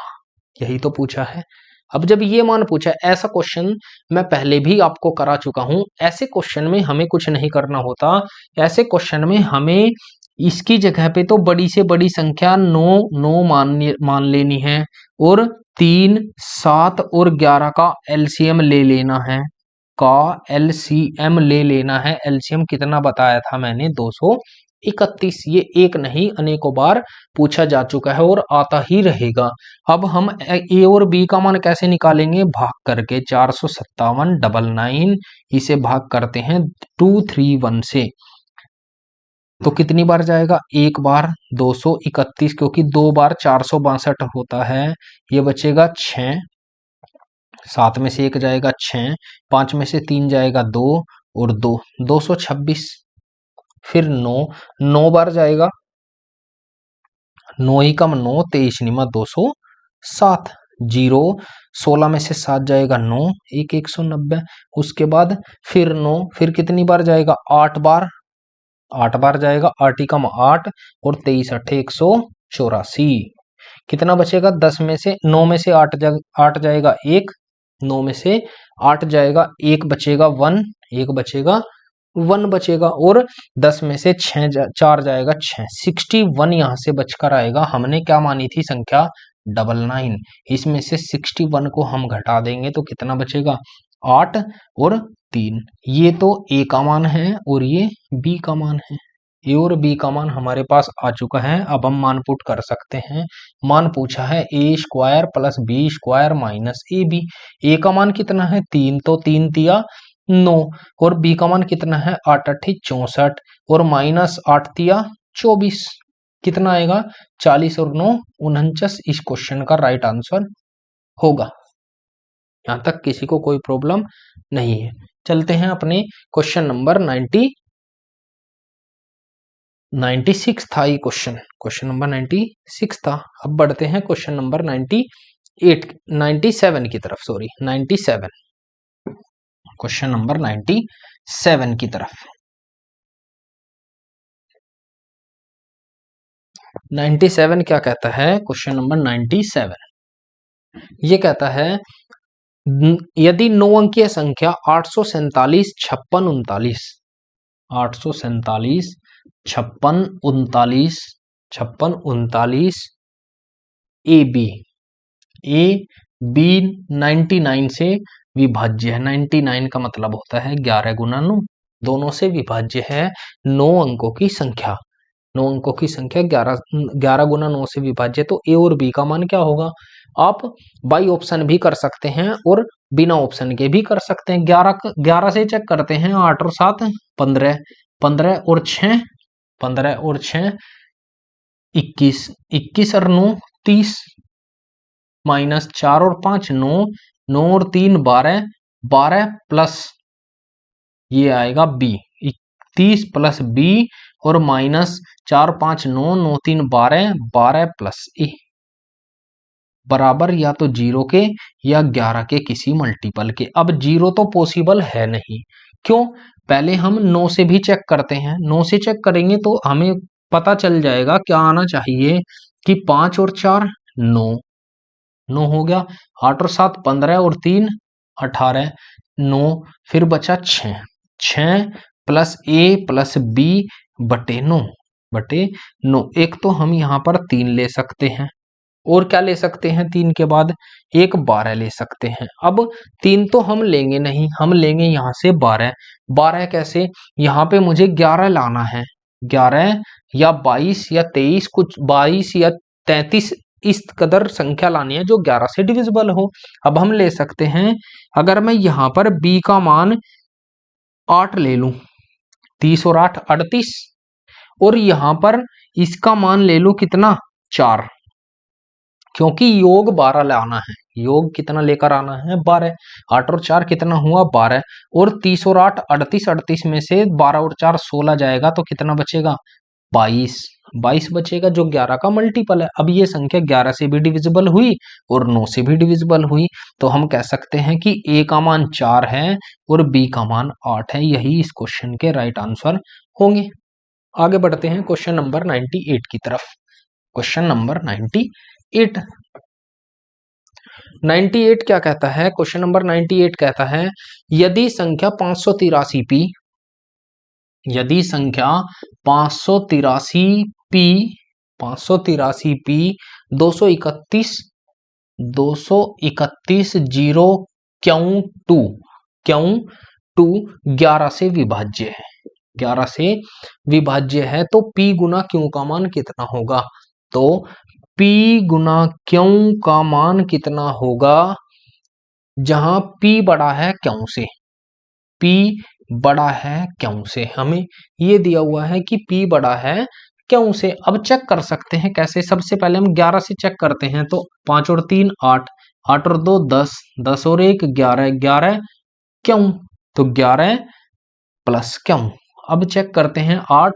यही तो पूछा है। अब जब ये मान पूछा है, ऐसा क्वेश्चन मैं पहले भी आपको करा चुका हूं। ऐसे क्वेश्चन में हमें कुछ नहीं करना होता। ऐसे क्वेश्चन में हमें इसकी जगह पे तो बड़ी से बड़ी संख्या 9 मान लेनी है, और 3 7 और 11 का एलसीएम ले लेना है, एलसीएम कितना बताया था मैंने, 231। ये एक नहीं अनेकों बार पूछा जा चुका है और आता ही रहेगा। अब हम ए और बी का मान कैसे निकालेंगे, भाग करके 457 99, इसे भाग करते हैं 231 से, तो कितनी बार जाएगा, एक बार 231, क्योंकि 2 बार 462 होता है। ये बचेगा 6, 7 में से 1 जाएगा 6, 5 में से 3 जाएगा 2 और 2 226, फिर 9 बार जाएगा, 9 ही कम 9, 23 निमा 207, 0 16 में से 7 जाएगा 9, 1 190, उसके बाद फिर 9, फिर कितनी बार जाएगा, 8 बार जाएगा, 8 ही कम 8 और 23 8 184, कितना बचेगा, 10 में से 9 में से 8 जाएगा 1, 9 में से 8 जाएगा 1 बचेगा 1, 1 बचेगा 1 बचेगा, और 10 में से 4 जाएगा 6, 61 यहां से बचकर आएगा। हमने क्या मानी थी संख्या, 99, इसमें से 61 को हम घटा देंगे तो कितना बचेगा, 8 और 3। ये तो ए का मान है और ये बी का मान है। ए और बी का मान हमारे पास आ चुका है। अब हम मान पुट कर सकते हैं। मान पूछा है a square plus B square minus A b. A का मान कितना है, 3, तो 3 तिया 9, और बी का मान कितना है, 8 8 64, और माइनस 8 तिया 24, कितना आएगा, 40 और 9 49। इस क्वेश्चन का राइट आंसर होगा। यहां तक किसी को कोई प्रॉब्लम नहीं है। चलते हैं अपने क्वेश्चन नंबर 96 था ये क्वेश्चन नंबर 96 था। अब बढ़ते हैं क्वेश्चन नंबर 97 की तरफ, 97। क्वेश्चन नंबर 97 की तरफ। 97 क्या कहता है? क्वेश्चन नंबर 97 ये कहता है यदि 9 अंकीय संख्या 847 56 39 847 56 39 56 39 ए बी 99 से विभाज्य है। 99 का मतलब होता है 11 गुना 9, दोनों से विभाज्य है 9 अंकों की संख्या। 9 अंकों की संख्या 11 गुना 9 से विभाज्य, तो ए और बी का मान क्या होगा? आप बाई ऑप्शन भी कर सकते हैं और बिना ऑप्शन के भी कर सकते हैं। 11 से चेक करते हैं। 8 और 7 15, 15 और 6 15 और 6 21, 21 और 9 30, माइनस 4 और 5 9, 9 और 3 12, 12 प्लस ये आएगा बी 30 प्लस बी और माइनस 4 5 9, 9 3 12, 12 प्लस ए बराबर या तो 0 के या 11 के किसी मल्टीपल के। अब 0 तो पॉसिबल है नहीं, क्यों? पहले हम 9 से भी चेक करते हैं। 9 से चेक करेंगे तो हमें पता चल जाएगा क्या आना चाहिए कि 5 और 4 9, 9 हो गया। 8 और 7 15 और 3 18 9, फिर बचा 6 6 प्लस ए प्लस बी बटे 9 बटे 9। एक तो हम यहाँ पर 3 ले सकते हैं, और क्या ले सकते हैं? 3 के बाद एक 12 ले सकते हैं। अब 3 तो हम लेंगे नहीं, हम लेंगे यहाँ से 12। 12 कैसे? यहाँ पे मुझे 11 लाना है। 11 या 22 या 23, कुछ 22 या 33 इस कदर संख्या लानी है जो 11 से डिविजिबल हो। अब हम ले सकते हैं, अगर मैं यहाँ पर b का मान 8 ले लूं, 30 और 8 38, और यहाँ पर इसका मान ले लूं कितना? 4, क्योंकि योग 12 लाना है। योग कितना लेकर आना है? 12। 8 और 4 कितना हुआ? 12। और 30 और 8 38, 38 में से 12 और 4 16 जाएगा, तो कितना बचेगा? 22, 22 बचेगा जो 11 का मल्टीपल है। अब ये संख्या 11 से भी डिविजिबल हुई और 9 से भी डिविजिबल हुई, तो हम कह सकते हैं कि a का मान 4 है और b का मान 8 है। यही इस क्वेश्चन के राइट आंसर होंगे। आगे बढ़ते हैं क्वेश्चन नंबर 98 की तरफ। क्वेश्चन नंबर 98 क्या कहता है? क्वेश्चन नंबर 98 कहता है यदि संख्या 583p, यदि संख्या 583p 231 0 क्यों 11 से विभाज्य है। 11 से विभाज्य है तो p गुना क्यों का मान कितना होगा? तो p गुना क्यों का मान कितना होगा? जहां p बड़ा है क्यों से, p बड़ा है क्यों से, हमें ये दिया हुआ है कि p बड़ा है क्यों से। अब चेक कर सकते हैं कैसे? सबसे पहले हम 11 से चेक करते हैं, तो 5 और 3 8, 8 और 2 10, 10 और 1 11, 11 क्यों, तो 11 प्लस क्यों। अब चेक करते हैं 8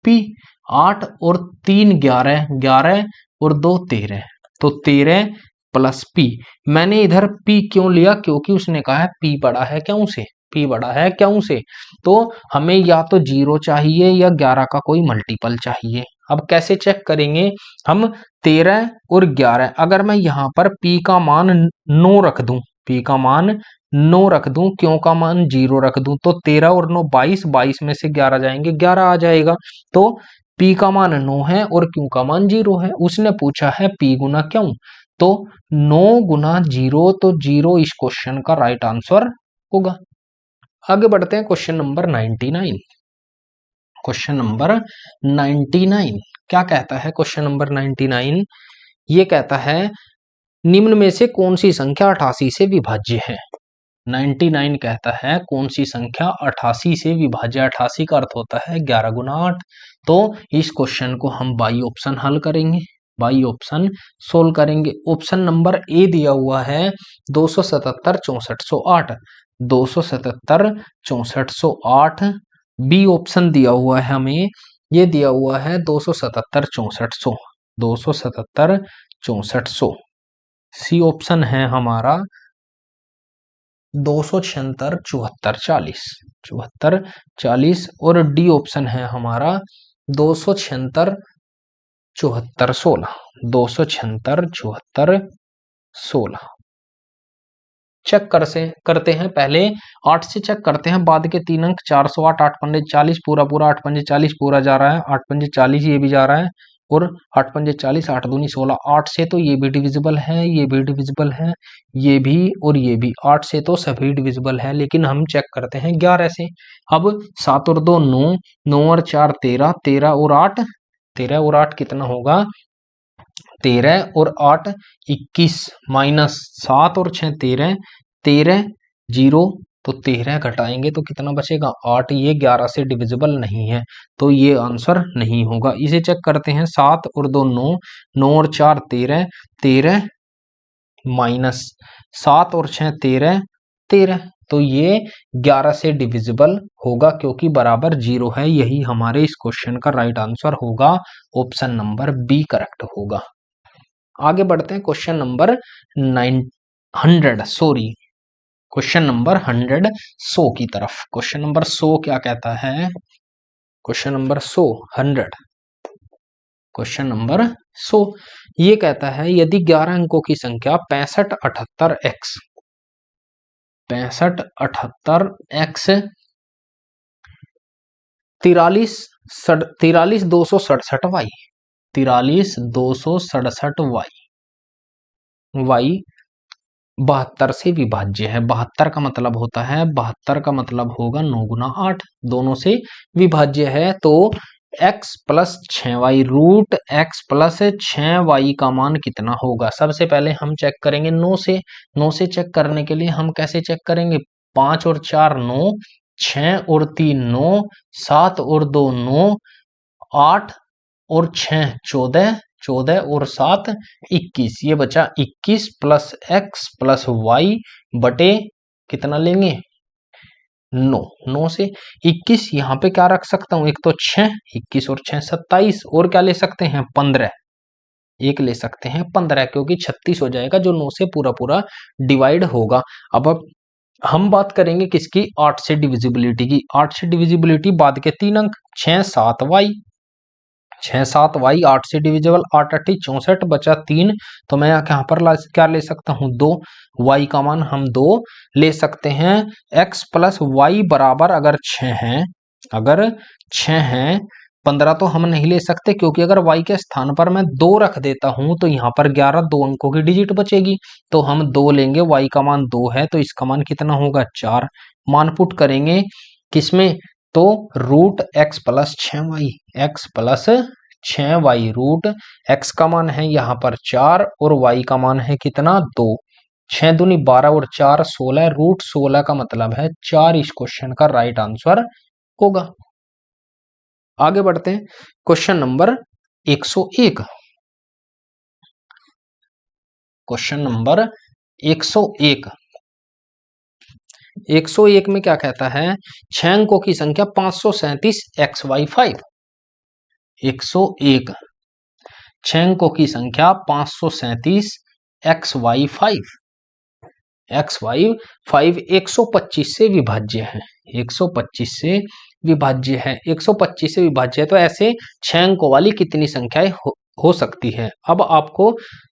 p, 8 और 3 11, 11 और 2 13, तो 13 प्लस p। मैंने इधर p क्यों लिया? क्योंकि उसने कहा है p बड़ा है क्यों से, p बड़ा है क्यों से। तो हमें या तो 0 चाहिए या 11 का कोई मल्टीपल चाहिए। अब कैसे चेक करेंगे हम? 13 और 11, अगर मैं यहाँ पर p का मान 9 रख दूं, p का मान 9 रख दूं, क्यों का मान 0 रख दूं, तो 13 और 9 22, 22 में से 11 जाएंगे, 11 आ जाएगा। तो p का मान 9 है और q का मान 0 है। उसने पूछा है p गुना क्यों, तो 9 गुना 0, तो 0 इस क्वेश्चन का राइट आंसर होगा। आगे बढ़ते हैं क्वेश्चन नंबर 99। क्वेश्चन नंबर 99 क्या कहता है? क्वेश्चन नंबर 99 ये कहता है निम्न में से कौन सी संख्या 88 से विभाज्य है। 99 कहता है कौन सी संख्या 88 से विभाज्य। 88 का अर्थ होता है 11 गुना 8। तो इस क्वेश्चन को हम बाई ऑप्शन हल करेंगे, बाई ऑप्शन सोल्व करेंगे। ऑप्शन नंबर ए दिया हुआ है 277 6408, 277 6408। बी ऑप्शन दिया हुआ है हमें, ये दिया हुआ है 277 6400, 277 6400। सी ऑप्शन है हमारा 276, 74, 40, 74, 40 और डी ऑप्शन है हमारा 276, 74, 16, 276, 74, 16। चेक करते हैं, पहले 8 से चेक करते हैं, बाद के 3 अंक 408, 8 पंजे 40, पूरा पूरा 8 पंजे 40 पूरा जा रहा है, 8 पंजे 40 ये भी जा रहा है, और 8 पंजे 40, 8 दूनी 16, 8 से तो ये भी डिविजिबल है, ये भी डिविजिबल है, ये भी और ये भी, 8 से तो सभी डिविजिबल है, लेकिन हम चेक करते हैं 11 से। अब 7 और 2 9, 9 और 4 13, 13 और 8, 13 और 8 कितना होगा, 13 और 8 21, माइनस 7 और 6 13, 13 जीरो, तो 13 घटाएंगे तो कितना बचेगा 8, ये 11 से डिविजिबल नहीं है, तो ये आंसर नहीं होगा। इसे चेक करते हैं, 7 और 2 9, 9 और 4 13, 13 माइनस 7 और 6 13, 13, तो ये 11 से डिविजिबल होगा क्योंकि बराबर 0 है। यही हमारे इस क्वेश्चन का राइट आंसर होगा, ऑप्शन नंबर बी करेक्ट होगा। आगे बढ़ते हैं क्वेश्चन नंबर 100 की तरफ। क्वेश्चन नंबर 100 क्या कहता है, क्वेश्चन नंबर 100 क्वेश्चन नंबर 100 ये कहता है यदि 11 अंकों की संख्या 65 78 x 63 267 y 72 से विभाज्य है। 72 का मतलब होता है, 72 का मतलब होगा 9 गुना 8, दोनों से विभाज्य है, तो x plus 6y, root x plus 6y का मान कितना होगा। सबसे पहले हम चेक करेंगे 9 से। 9 से चेक करने के लिए हम कैसे चेक करेंगे, 5 और 4 9, 6 और 3 9, 7 और 2 9, 8 और 6 14, 14 और 7 21, ये बचा 21 प्लस x प्लस y बटे कितना लेंगे 9। 9 से 21 यहाँ पे क्या रख सकता हूँ, एक तो 6, 21 और 6 27, और क्या ले सकते हैं 15, एक ले सकते हैं 15, क्योंकि 36 हो जाएगा जो 9 से पूरा पूरा डिवाइड होगा। अब हम बात करेंगे किसकी, 8 से डिविजिबिलिटी की। 8 से डिविजिबिलिटी बाद के 3 अंक 6 7 y, 6 7 y 8 से डिविजिबल, 8 8 64 बचा 3, तो मैं यहाँ पर क्या ले सकता हूँ 2, y का मान हम 2 ले सकते हैं। x प्लस वाई बराबर अगर 6 है, अगर 6 है, 15 तो हम नहीं ले सकते, क्योंकि अगर y के स्थान पर मैं 2 रख देता हूं तो यहाँ पर 11 2 अंकों की डिजिट बचेगी, तो हम 2 लेंगे, y का मान 2 है तो इसका मान कितना होगा 4, मान पुट करेंगे किसमें, तो root x plus 6y, x plus 6y, root x का मान है यहाँ पर 4 और y का मान है कितना 2, 6 दूनी 12 और 4 16, रूट 16 का मतलब है 4 इस क्वेश्चन का राइट आंसर होगा। आगे बढ़ते हैं क्वेश्चन नंबर 101। क्वेश्चन नंबर 101, 101 में क्या कहता है, 6 अंकों की संख्या 537 xy5। 101 6 अंकों की संख्या 537 xy5, xy5 125 से विभाज्य है, 125 से विभाज्य है, 125 से विभाज्य है, तो ऐसे 6 अंकों वाली कितनी संख्याएं हो सकती है। अब आपको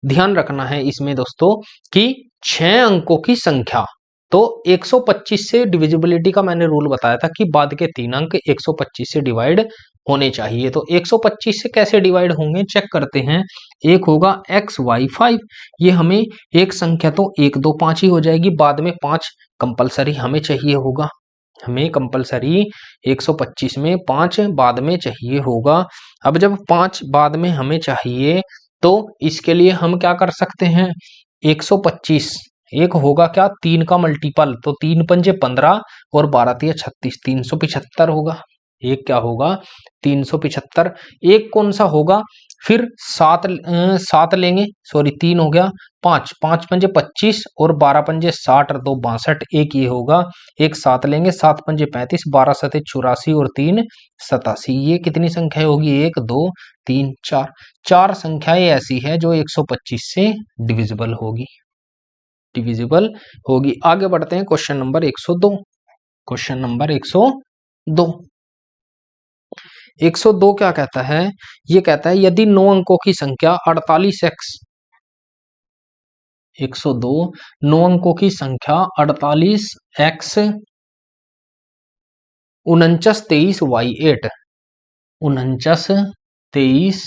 ध्यान रखना है इसमें दोस्तों कि 6 अंकों की संख्या, तो 125 से डिविजिबिलिटी का मैंने रूल बताया था कि बाद के 3 अंक 125 से डिवाइड होने चाहिए, तो 125 से कैसे डिवाइड होंगे चेक करते हैं। एक होगा xy5, ये हमें एक संख्या तो 1 2 5 ही हो जाएगी, बाद में 5 कंपलसरी हमें चाहिए होगा, हमें कंपलसरी 125 में 5 बाद में चाहिए होगा। अब जब 5 बाद में हमें चाहिए तो इसके लिए हम क्या कर सकते हैं, 125 एक होगा क्या 3 का मल्टीपल, तो 3 पंजे 15 और 12 तिया 36, 375 होगा। एक क्या होगा 375, एक कौन सा होगा, फिर 7 लेंगे, सॉरी 3 हो गया, 5 5 पंजे 25 और 12 पंजे 60 और 2 62, एक ये होगा, एक 7 लेंगे, 7 पंजे 35, 12 सते 84 और 3 87, ये कितनी संख्या होगी 1 2 3 4, 4 संख्याएं ऐसी है जो 125 से डिविजिबल होगी। डिविजिबल होगी। आगे बढ़ते हैं क्वेश्चन नंबर 102। Question number 102। 102 क्या कहता है? ये कहता है यदि 9 अंकों की संख्या 48x, 102 9 अंकों की संख्या 48x 49 23 y8, 49 23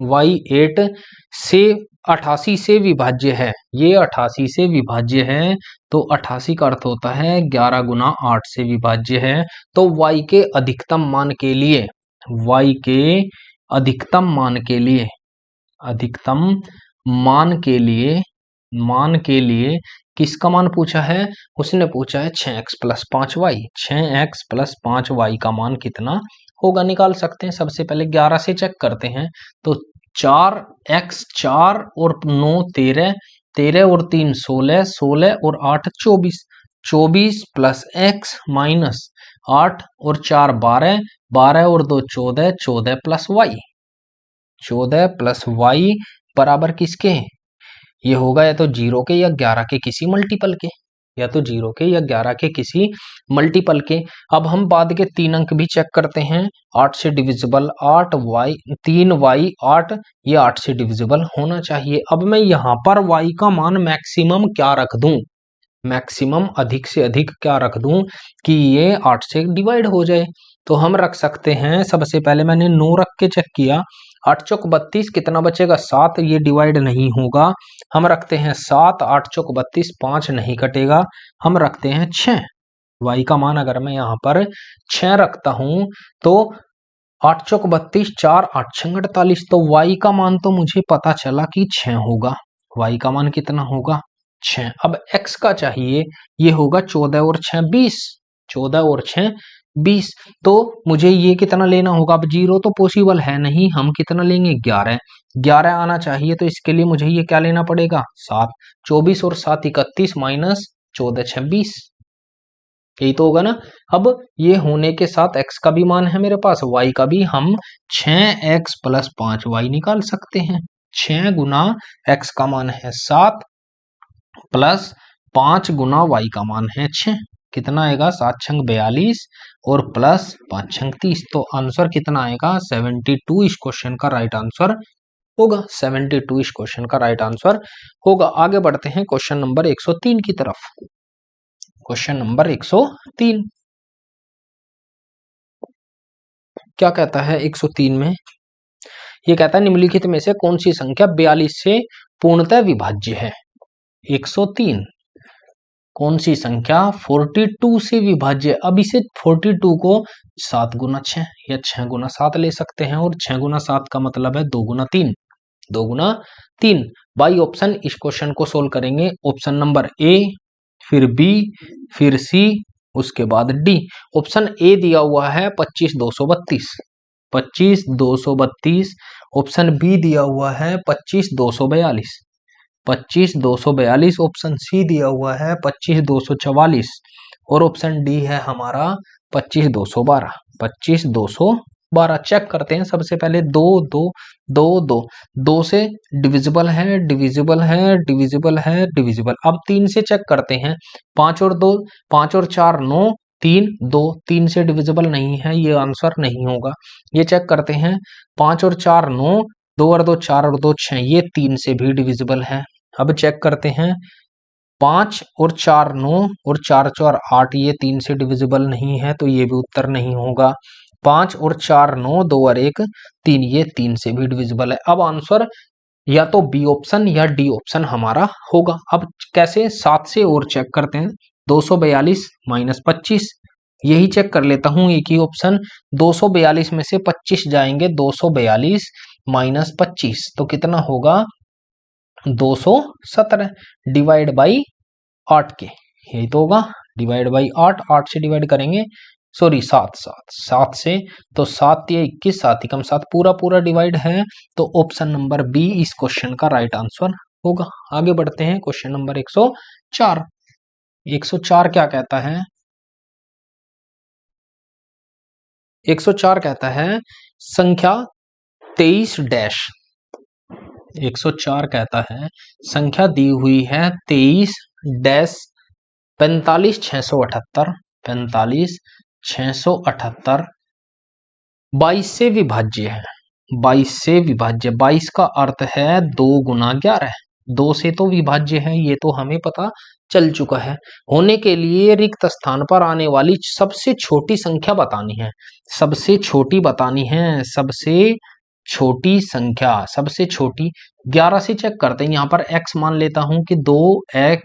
y8 से 88 से विभाज्य है। ये 88 से विभाज्य है, तो 88 का अर्थ होता है 11 गुना 8 से विभाज्य है। तो y के अधिकतम मान के लिए, y के अधिकतम मान के लिए, अधिकतम मान के लिए किसका मान पूछा है? उसने पूछा है 6x plus 5y। 6x plus 5y का मान कितना होगा निकाल सकते हैं। सबसे पहले 11 से चेक करते हैं, तो 4x 4 और 9 13, 13 और 3 16, 16 और 8 24, 24 प्लस x माइनस 8 और 4 12, 12 और 2 14, 14 प्लस y, 14 प्लस y बराबर किसके? ये होगा या तो 0 के या 11 के किसी मल्टीपल के, या तो 0 के या 11 के किसी मल्टीपल के। अब हम बाद के 3 अंक भी चेक करते हैं। 8 से डिविजिबल 8y 3y 8, ये 8 से डिविजिबल होना चाहिए। अब मैं यहाँ पर y का मान मैक्सिमम क्या रख दूं? मैक्सिमम अधिक से अधिक क्या रख दूं कि ये 8 से डिवाइड हो जाए? तो हम रख सकते हैं, सबसे पहले मैंने 9 रख के चेक किया, 8 चौक 32, कितना बचेगा 7, ये डिवाइड नहीं होगा। हम रखते हैं 7, 8 चौक 32, 5 नहीं कटेगा, हम रखते हैं 6। y का मान अगर मैं यहाँ पर 6 रखता हूं तो 8 चौक 32, 4 8 6 48, तो y का मान तो मुझे पता चला कि 6 होगा। y का मान कितना होगा? 6। अब x का चाहिए, ये होगा 14 और 6 20, 14 और 6 20, तो मुझे ये कितना लेना होगा? अब 0 तो पॉसिबल है नहीं, हम कितना लेंगे? 11, 11 आना चाहिए, तो इसके लिए मुझे ये क्या लेना पड़ेगा? 7, 24 और 7 31 माइनस 14 26, यही तो होगा ना। अब ये होने के साथ x का भी मान है मेरे पास, y का भी, हम 6x प्लस 5y निकाल सकते हैं। 6 गुना x का मान है 7 प्लस 5 गुना y का मान है 6, कितना आएगा? 7 छंग 42 और प्लस 5 छंग 30, तो आंसर कितना आएगा? 72 इस क्वेश्चन का राइट आंसर होगा। 72 इस क्वेश्चन का राइट आंसर होगा। आगे बढ़ते हैं क्वेश्चन नंबर 103 की तरफ। क्वेश्चन नंबर 103 क्या कहता है? 103 में ये कहता है निम्नलिखित में से कौन सी संख्या 42 से पूर्णतः विभाज्य है? 103 कौन सी संख्या 42 से विभाज्य? अब इसे 42 को 7 गुना 6 या 6 गुना 7 ले सकते हैं, और 6 गुना 7 का मतलब है 2 गुना 3, 2 गुना 3। बाई ऑप्शन इस क्वेश्चन को सोल्व करेंगे। ऑप्शन नंबर ए, फिर बी, फिर सी, उसके बाद डी। ऑप्शन ए दिया हुआ है 25 232, 25 232। ऑप्शन बी दिया हुआ है 25 242, 25 242। ऑप्शन सी दिया हुआ है 25 244, और ऑप्शन डी है हमारा 25 212, 25 212। चेक करते हैं सबसे पहले 2 2 2 2, 2 से डिविजिबल है, डिविजिबल है, डिविजिबल है, डिविजिबल। अब 3 से चेक करते हैं, 5 और 2, 5 और 4 9, 3 2, 3 से डिविजिबल नहीं है, ये आंसर नहीं होगा। ये चेक करते हैं, 5 और 4 9, 2 और 2 4 और 2 6, ये 3 से भी डिविजिबल है। अब चेक करते हैं, 5 और 4 9 और 4 4 8, ये 3 से डिविजिबल नहीं है, तो ये भी उत्तर नहीं होगा। 5 और 4 9, 2 और 1 3, ये 3 से भी डिविजिबल है। अब आंसर या तो बी ऑप्शन या डी ऑप्शन हमारा होगा। अब कैसे? 7 से और चेक करते हैं, 242 माइनस 25, यही चेक कर लेता हूं, एक ही ऑप्शन। 242 में से 25 जाएंगे, 242 माइनस 25, तो कितना होगा? 217 डिवाइड बाई 8 के, यही तो होगा। डिवाइड बाई 8, 8 से डिवाइड करेंगे, सॉरी 7 7 7 से, तो 7 या 21, 7 एकम 7, पूरा पूरा डिवाइड है, तो ऑप्शन नंबर बी इस क्वेश्चन का राइट आंसर होगा। आगे बढ़ते हैं क्वेश्चन नंबर 104। 104 क्या कहता है? 104 कहता है संख्या 23 डैश 104 कहता है संख्या दी हुई है 23 डैश 45,678 45,678 22 से विभाज्य है। 22 से विभाज्य, 22 का अर्थ है 2 गुना 11, 2 से तो विभाज्य है, ये तो हमें पता चल चुका है। होने के लिए रिक्त स्थान पर आने वाली सबसे छोटी संख्या बतानी है, सबसे छोटी बतानी है, सबसे छोटी संख्या, सबसे छोटी 11 से चेक करते हैं। यहाँ पर x मान लेता हूं कि 2x,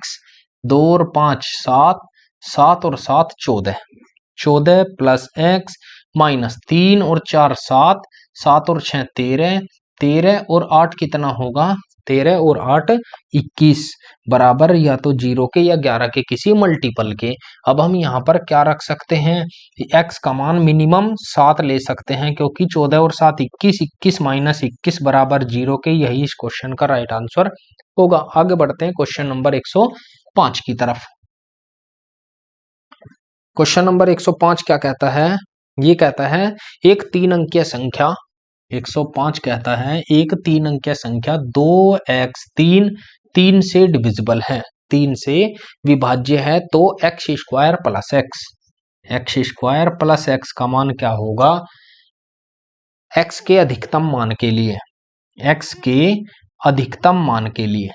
2 और 5 7, 7 और 7 14, 14 प्लस x माइनस 3 और 4 7, 7 और 6 13, 13 और 8 कितना होगा, 13 और 8 21 बराबर या तो 0 के या 11 के किसी मल्टीपल के। अब हम यहाँ पर क्या रख सकते हैं, x का मान मिनिमम 7 ले सकते हैं क्योंकि 14 और 7 21, 21 माइनस 21 बराबर 0 के, यही इस क्वेश्चन का राइट आंसर होगा। आगे बढ़ते हैं क्वेश्चन नंबर 105 की तरफ। क्वेश्चन नंबर 105 क्या कहता है, ये कहता है एक 3 अंकीय संख्या, 105 कहता है एक 3 अंकीय संख्या 2x 3 से डिविजिबल है, 3 से विभाज्य है, तो x स्क्वायर प्लस x का मान क्या होगा, x के अधिकतम मान के लिए, x के अधिकतम मान के लिए,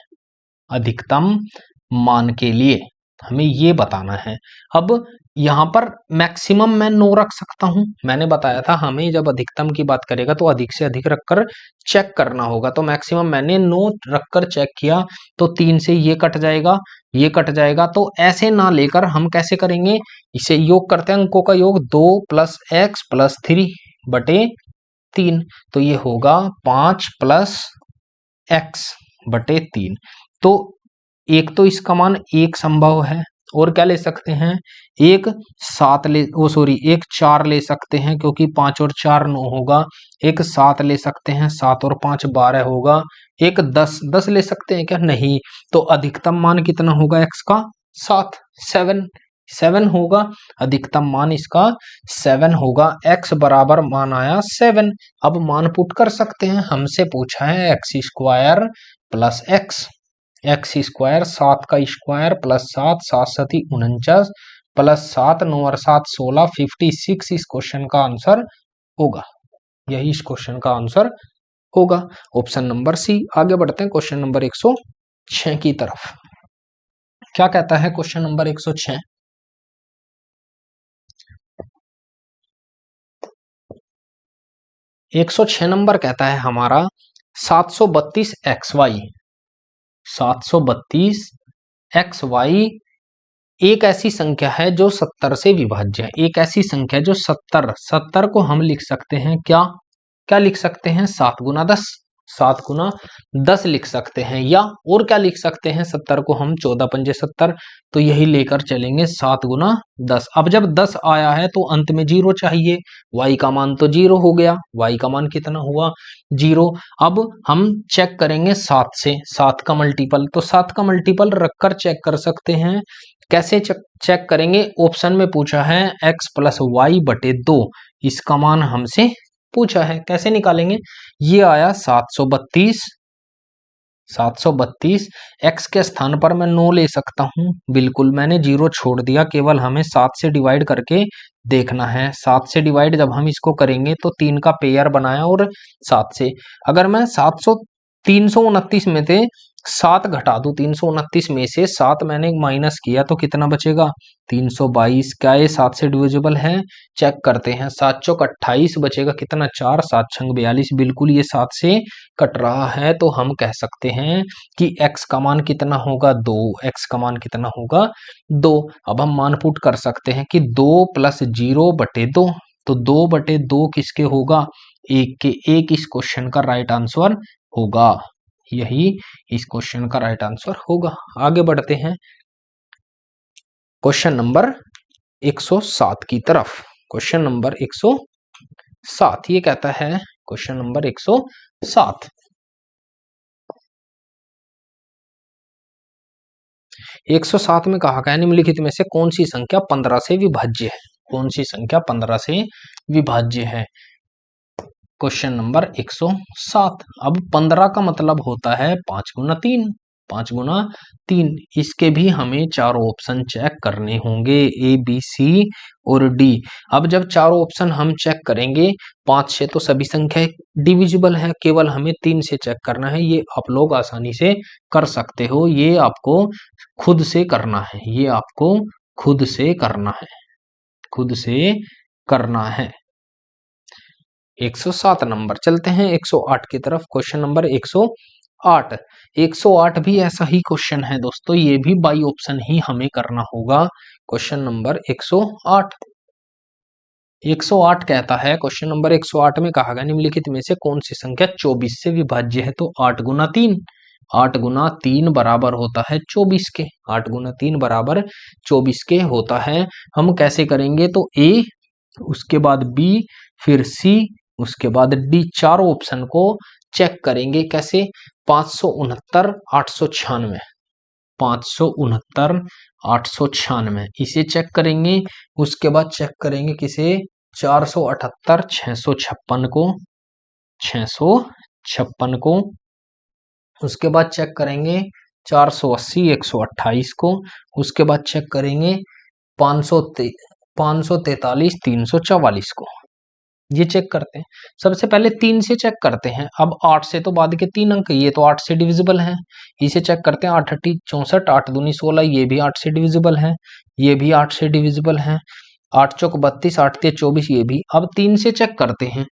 अधिकतम मान के लिए हमें ये बताना है। अब यहां पर मैक्सिमम मैं 9 रख सकता हूं, मैंने बताया था हमें जब अधिकतम की बात करेगा तो अधिक से अधिक रखकर चेक करना होगा, तो मैक्सिमम मैंने 9 रखकर चेक किया, तो 3 से ये कट जाएगा, ये कट जाएगा, तो ऐसे ना लेकर हम कैसे करेंगे, इसे योग करते हैं, अंकों का योग 2 प्लस एक्स प्लस 3 बटे 3, तो ये होगा 5 प्लस एक्स बटे 3। तो एक तो इसका मान 1 संभव है, और क्या ले सकते हैं, एक 7 ले, ओ सॉरी एक 4 ले सकते हैं क्योंकि 5 और 4 9 होगा, एक 7 ले सकते हैं, 7 और 5 12 होगा, एक 10 ले सकते हैं क्या, नहीं, तो अधिकतम मान कितना होगा x का, 7 होगा, अधिकतम मान इसका 7 होगा, x बराबर मान आया 7। अब मान पुट कर सकते हैं, हमसे पूछा है x square plus x square, 7 का स्क्वायर प्लस 7, 7 7 49 प्लस 7 9 और 7 16 56 इस क्वेश्चन का आंसर होगा, यही इस क्वेश्चन का आंसर होगा, ऑप्शन नंबर सी। आगे बढ़ते हैं क्वेश्चन नंबर 106 की तरफ। क्या कहता है क्वेश्चन नंबर 106, एक सौ 6 नंबर कहता है हमारा 732 एक्स वाई एक ऐसी संख्या है जो 70 से विभाज्य है, एक ऐसी संख्या जो 70 को हम लिख सकते हैं, क्या लिख सकते हैं, 7 गुना 10 लिख सकते हैं, या और क्या लिख सकते हैं, 70 को हम 14 पंजे 70, तो यही लेकर चलेंगे 7 गुना 10। अब जब 10 आया है तो अंत में 0 चाहिए, y का मान तो 0 हो गया, y का मान कितना हुआ 0। अब हम चेक करेंगे 7 से, 7 का मल्टीपल, तो 7 का मल्टीपल रखकर चेक कर सकते हैं, कैसे चेक करेंगे, ऑप्शन में पूछा है x प्लस वाई बटे 2, इसका मान हमसे पूछा है, कैसे निकालेंगे, ये आया 732, x के स्थान पर मैं 9 ले सकता हूं, बिल्कुल मैंने 0 छोड़ दिया, केवल हमें 7 से डिवाइड करके देखना है, 7 से डिवाइड जब हम इसको करेंगे तो 3 का पेयर बनाया, और 7 से अगर मैं 329 में से 7 घटा दूं, 329 में से 7 मैंने माइनस किया तो कितना बचेगा 322, क्या ये 7 से डिविजिबल है, चेक करते हैं, 7 चौक 28 बचेगा कितना 4, 7 छंग 42, बिल्कुल ये 7 से कट रहा है, तो हम कह सकते हैं कि x का मान कितना होगा 2, x का मान कितना होगा 2। अब हम मान पुट कर सकते हैं कि 2 प्लस 0 बटे 2, तो 2 बटे 2 किसके होगा, 1 के, 1 इस क्वेश्चन का राइट आंसर होगा, यही इस क्वेश्चन का राइट आंसर होगा। आगे बढ़ते हैं क्वेश्चन नंबर 107 की तरफ। क्वेश्चन नंबर 107 ये कहता है, क्वेश्चन नंबर 107, में कहा गया निम्नलिखित में से कौन सी संख्या 15 से विभाज्य है, कौन सी संख्या 15 से विभाज्य है, क्वेश्चन नंबर 107। अब 15 का मतलब होता है 5 गुना 3, 5 गुना 3। इसके भी हमें चारों ऑप्शन चेक करने होंगे, ए बी सी और डी। अब जब चारों ऑप्शन हम चेक करेंगे, 5 से तो सभी संख्या डिविजिबल है, केवल हमें 3 से चेक करना है। ये आप लोग आसानी से कर सकते हो, ये आपको खुद से करना है, ये आपको खुद से करना है, खुद से करना है। 107 नंबर। चलते हैं 108 की तरफ। Question number 108। 108 भी ऐसा ही क्वेश्चन है दोस्तों, ये भी बाई ऑप्शन ही हमें करना होगा। Question number 108। 108 कहता है, क्वेश्चन नंबर 108 में कहा गया निम्नलिखित में से कौन सी संख्या 24 से विभाज्य है? तो 8 गुना 3, 8 गुना 3 बराबर होता है 24 के, 8 गुना 3 बराबर 24 के होता है। हम कैसे करेंगे? तो ए, उसके बाद बी, फिर सी, उसके बाद डी, चारों ऑप्शन को चेक करेंगे। कैसे? 569 896, 569 896 इसे चेक करेंगे। उसके बाद चेक करेंगे किसे? 478 656 को, 656 को। उसके बाद चेक करेंगे 480 128 को। उसके बाद चेक करेंगे 543 344 को। ये चेक करते हैं। सबसे पहले 3 से चेक करते हैं। अब 8 से तो बाद के 3 अंक, ये तो 8 से डिविजिबल है, इसे चेक करते हैं। 8 8 64, 8 दूनी 16, ये भी 8 से डिविजिबल है, ये भी 8 से डिविजिबल है। 8 चौक 32, 8 3 24, ये भी। अब 3 से चेक करते हैं।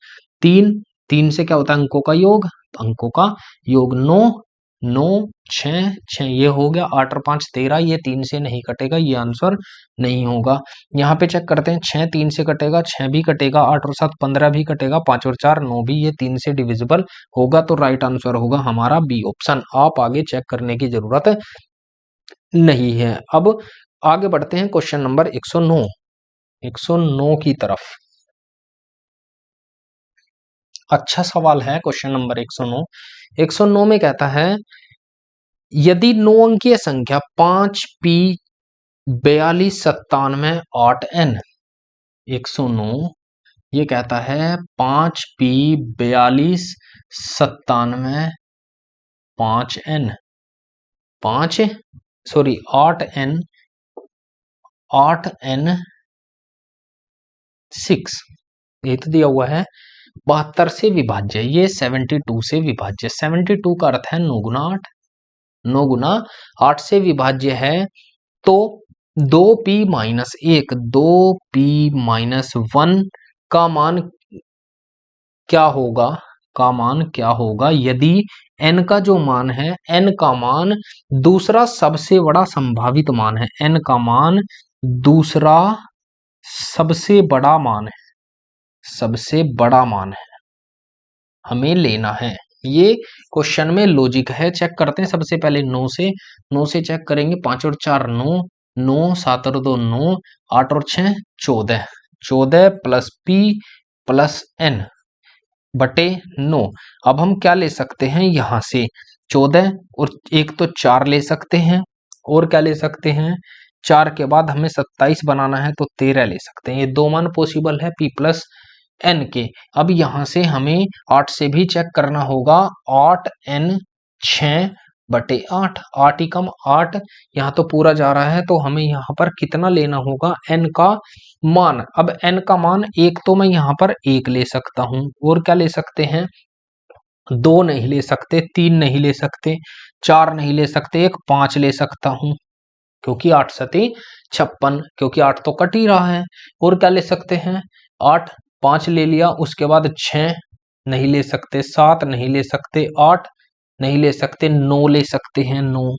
3 से क्या होता है? अंकों का योग, अंकों का योग। 9 9 6 6, ये हो गया। 8 और 5 13, ये 3 से नहीं कटेगा, ये आंसर नहीं होगा। यहाँ पे चेक करते हैं। 6 3 से कटेगा, 6 भी कटेगा, 8 और 7 15 भी कटेगा, 5 और 4 9 भी, ये 3 से डिविजिबल होगा। तो राइट आंसर होगा हमारा बी ऑप्शन। आप आगे चेक करने की जरूरत नहीं है। अब आगे बढ़ते हैं क्वेश्चन नंबर 109, 109 की तरफ। अच्छा सवाल है क्वेश्चन नंबर 109। 109 में कहता है, यदि 9 अंकीय संख्या 5p 42 97 8n, 109 ये कहता है 5p 42 97 5n, 8n 6, ये तो दिया हुआ है। 72 से विभाज्य, ये 72 से विभाज्य। 72 का अर्थ है 9 गुना 8, 9 गुना 8 से विभाज्य है। तो 2p माइनस 1, 2p माइनस 1 का मान क्या होगा? का मान क्या होगा यदि n का जो मान है, n का मान दूसरा सबसे बड़ा संभावित मान है, n का मान दूसरा सबसे बड़ा मान है, सबसे बड़ा मान है, हमें लेना है। ये क्वेश्चन में लॉजिक है। चेक करते हैं सबसे पहले 9 से, 9 से चेक करेंगे। 5 और 4 9, 9 7 और 2 9, 8 और 6 14, 14 प्लस p प्लस n बटे 9। अब हम क्या ले सकते हैं? यहां से 14 और एक तो 4 ले सकते हैं, और क्या ले सकते हैं? 4 के बाद हमें 27 बनाना है तो 13 ले सकते हैं। ये दो मान पॉसिबल है p प्लस n के। अब यहां से हमें 8 से भी चेक करना होगा। 8n 6 बटे 8, 8 ही कम 8, यहाँ तो पूरा जा रहा है, तो हमें यहाँ पर कितना लेना होगा? n का मान। अब n का मान एक तो मैं यहाँ पर 1 ले सकता हूं, और क्या ले सकते हैं? 2 नहीं ले सकते, 3 नहीं ले सकते, 4 नहीं ले सकते, एक 5 ले सकता हूं, क्योंकि 8 सती 56, क्योंकि 8 तो कट ही रहा है। और क्या ले सकते हैं? 8 5 ले लिया, उसके बाद 6 नहीं ले सकते, 7 नहीं ले सकते, 8 नहीं ले सकते, 9 ले सकते हैं, 9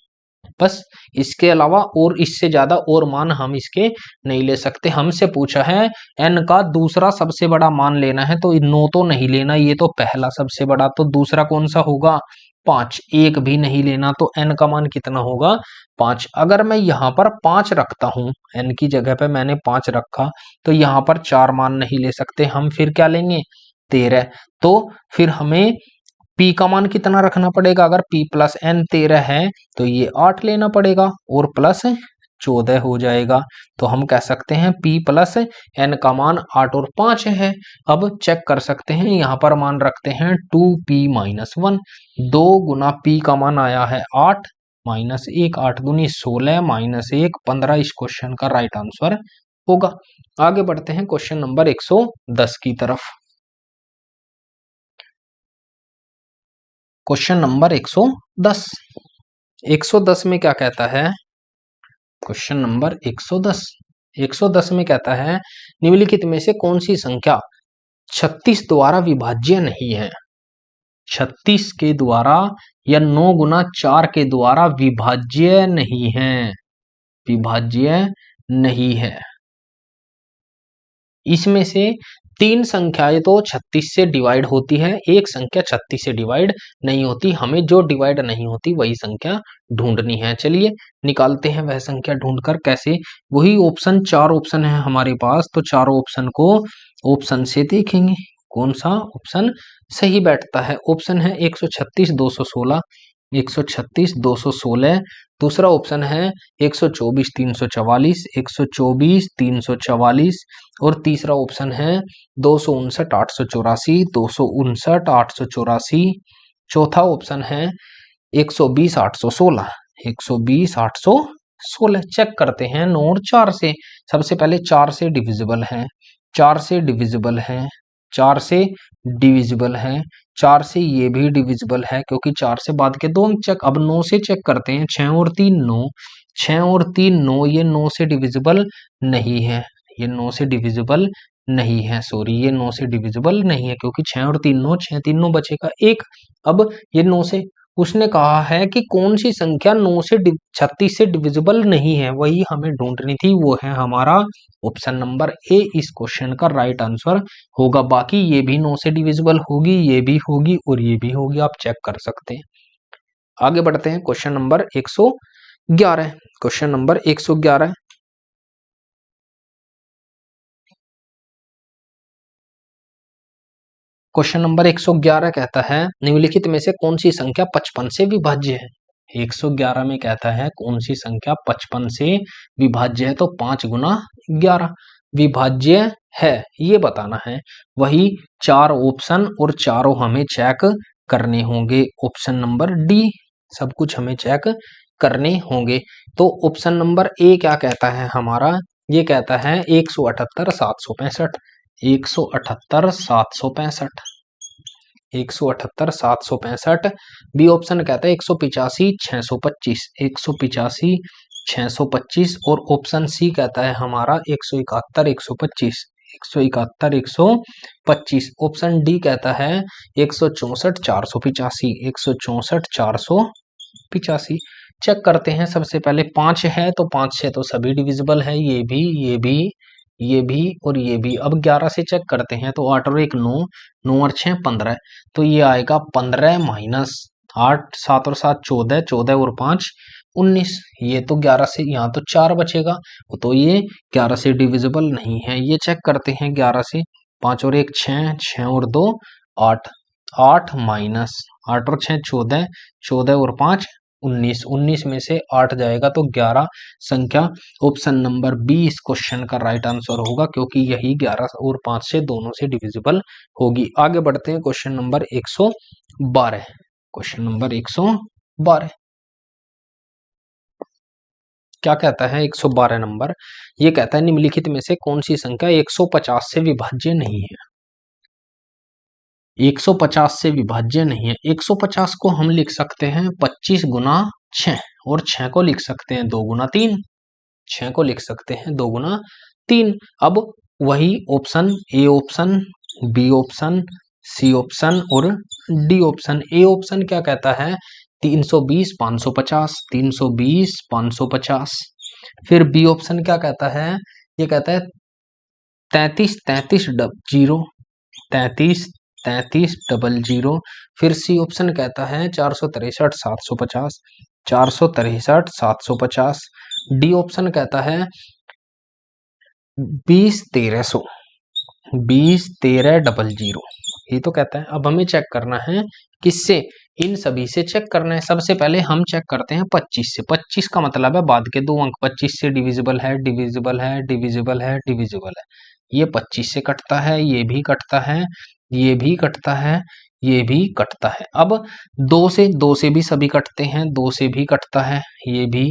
बस। इसके अलावा और इससे ज्यादा और मान हम इसके नहीं ले सकते। हमसे पूछा है n का दूसरा सबसे बड़ा मान लेना है, तो 9 तो नहीं लेना, ये तो पहला सबसे बड़ा, तो दूसरा कौन सा होगा? 5, एक भी नहीं लेना, तो n का मान कितना होगा? 5। अगर मैं यहाँ पर 5 रखता हूं, n की जगह पे मैंने 5 रखा, तो यहाँ पर 4 मान नहीं ले सकते हम, फिर क्या लेंगे? 13। तो फिर हमें p का मान कितना रखना पड़ेगा? अगर p प्लस n 13 है तो ये 8 लेना पड़ेगा, और प्लस 14 हो जाएगा। तो हम कह सकते हैं p प्लस n का मान 8 और 5 है। अब चेक कर सकते हैं, यहाँ पर मान रखते हैं 2p माइनस 1। 2 गुना p का मान आया है 8 माइनस 1, 8 दूनी 16 माइनस 1 15 इस क्वेश्चन का राइट आंसर होगा। आगे बढ़ते हैं क्वेश्चन नंबर 110 की तरफ। Question number 110। 110 में क्या कहता है? Question number 110। 110 में कहता है निम्नलिखित में से कौन सी संख्या 36 द्वारा विभाज्य नहीं है? 36 के द्वारा या 9 गुना 4 के द्वारा विभाज्य नहीं है, विभाज्य नहीं है। इसमें से 3 संख्याएं तो 36 से डिवाइड होती है, एक संख्या 36 से डिवाइड नहीं होती। हमें जो डिवाइड नहीं होती वही संख्या ढूंढनी है। चलिए निकालते हैं वह संख्या ढूंढकर। कैसे? वही ऑप्शन, 4 ऑप्शन है हमारे पास, तो चारों ऑप्शन को ऑप्शन से देखेंगे कौन सा ऑप्शन सही बैठता है। ऑप्शन है 136 216, 136 216। दूसरा ऑप्शन है 124 344, 124 344। और तीसरा ऑप्शन है 259 884, 259 884। चौथा ऑप्शन है 120 816, 120 816। चेक करते हैं 9 और 4 से। सबसे पहले 4 से डिविजिबल है, 4 से डिविजिबल है, 4 से डिविजिबल है, 4 से ये भी डिविजिबल है क्योंकि 4 से बाद के 2 अंक चेक। अब 9 से चेक करते हैं, 6 और 3 9, 6 और 3 9, ये 9 से डिविजिबल नहीं है, ये 9 से डिविजिबल नहीं है, सॉरी ये 9 से डिविजिबल नहीं है क्योंकि 6 और 3 9, 6 3 9 बचेगा 1। अब ये 9 से, उसने कहा है कि कौन सी संख्या 9 से 36 से डिविजिबल नहीं है, वही हमें ढूंढनी थी। वो है हमारा ऑप्शन नंबर ए इस क्वेश्चन का राइट आंसर होगा। बाकी ये भी 9 से डिविजिबल होगी, ये भी होगी और ये भी होगी, आप चेक कर सकते हैं। आगे बढ़ते हैं question number 111। Question number 111। Question number 111 कहता है निम्नलिखित में से कौन सी संख्या 55 से विभाज्य है? 111 में कहता है कौन सी संख्या 55 से विभाज्य है, तो 5 गुना 11 विभाज्य है, ये बताना है। वही 4 ऑप्शन और चारों हमें चेक करने होंगे। ऑप्शन नंबर डी सब कुछ हमें चेक करने होंगे। तो ऑप्शन नंबर ए क्या कहता है हमारा? ये कहता है 178 765, 178 765, 178 765। बी ऑप्शन कहता है 185 625, 185 625। और ऑप्शन सी कहता है हमारा 171 125, 171 125। ऑप्शन डी कहता है 164 485, 164 485। चेक करते हैं। सबसे पहले 5 है तो 5 से तो सभी डिविजिबल है, ये भी, ये भी, ये भी और ये भी। अब 11 से चेक करते हैं तो 8 और 1 9, 9 और 6 15, तो ये आएगा 15 माइनस 8, 7 और 7 14, 14 और 5 19। ये तो 11 से, यहाँ तो 4 बचेगा, तो ये 11 से डिविजिबल नहीं है। ये चेक करते हैं 11 से। 5 और 1 6, 6 और 2 8, 8 माइनस 8 और 6 14, 14 और 5 19, 19 में से 8 जाएगा तो 11 संख्या ऑप्शन नंबर बी इस क्वेश्चन का राइट आंसर होगा क्योंकि यही 11 और 5 से दोनों से डिविजिबल होगी। आगे बढ़ते हैं क्वेश्चन नंबर 112। क्वेश्चन नंबर 112 क्या कहता है? 112 नंबर ये कहता है निम्नलिखित में से कौन सी संख्या 150 से विभाज्य नहीं है? 150 से विभाज्य नहीं है। 150 को हम लिख सकते हैं 25 गुना 6 और 6 को लिख सकते हैं 2 गुना 3, 6 को लिख सकते हैं 2 गुना 3। अब वही option, A option, B option, C option और डी ऑप्शन। ए ऑप्शन क्या कहता है? 320 550, 320 550। फिर बी ऑप्शन क्या कहता है? ये कहता है 33 33 0, 33 33 00। फिर सी ऑप्शन कहता है 463 750, 463 750। डी ऑप्शन कहता है 20 1300, 20 13 00। ये तो कहता है। अब हमें चेक करना है किससे, इन सभी से चेक करना है। सबसे पहले हम चेक करते हैं 25 से। 25 का मतलब है बाद के 2 अंक। 25 से डिविजिबल है, डिविजिबल है, डिविजिबल है, डिविजिबल है। ये 25 से कटता है, ये भी कटता है, ये भी कटता है, ये भी कटता है। अब 2 से भी सभी कटते हैं, 2 से भी कटता है, ये भी,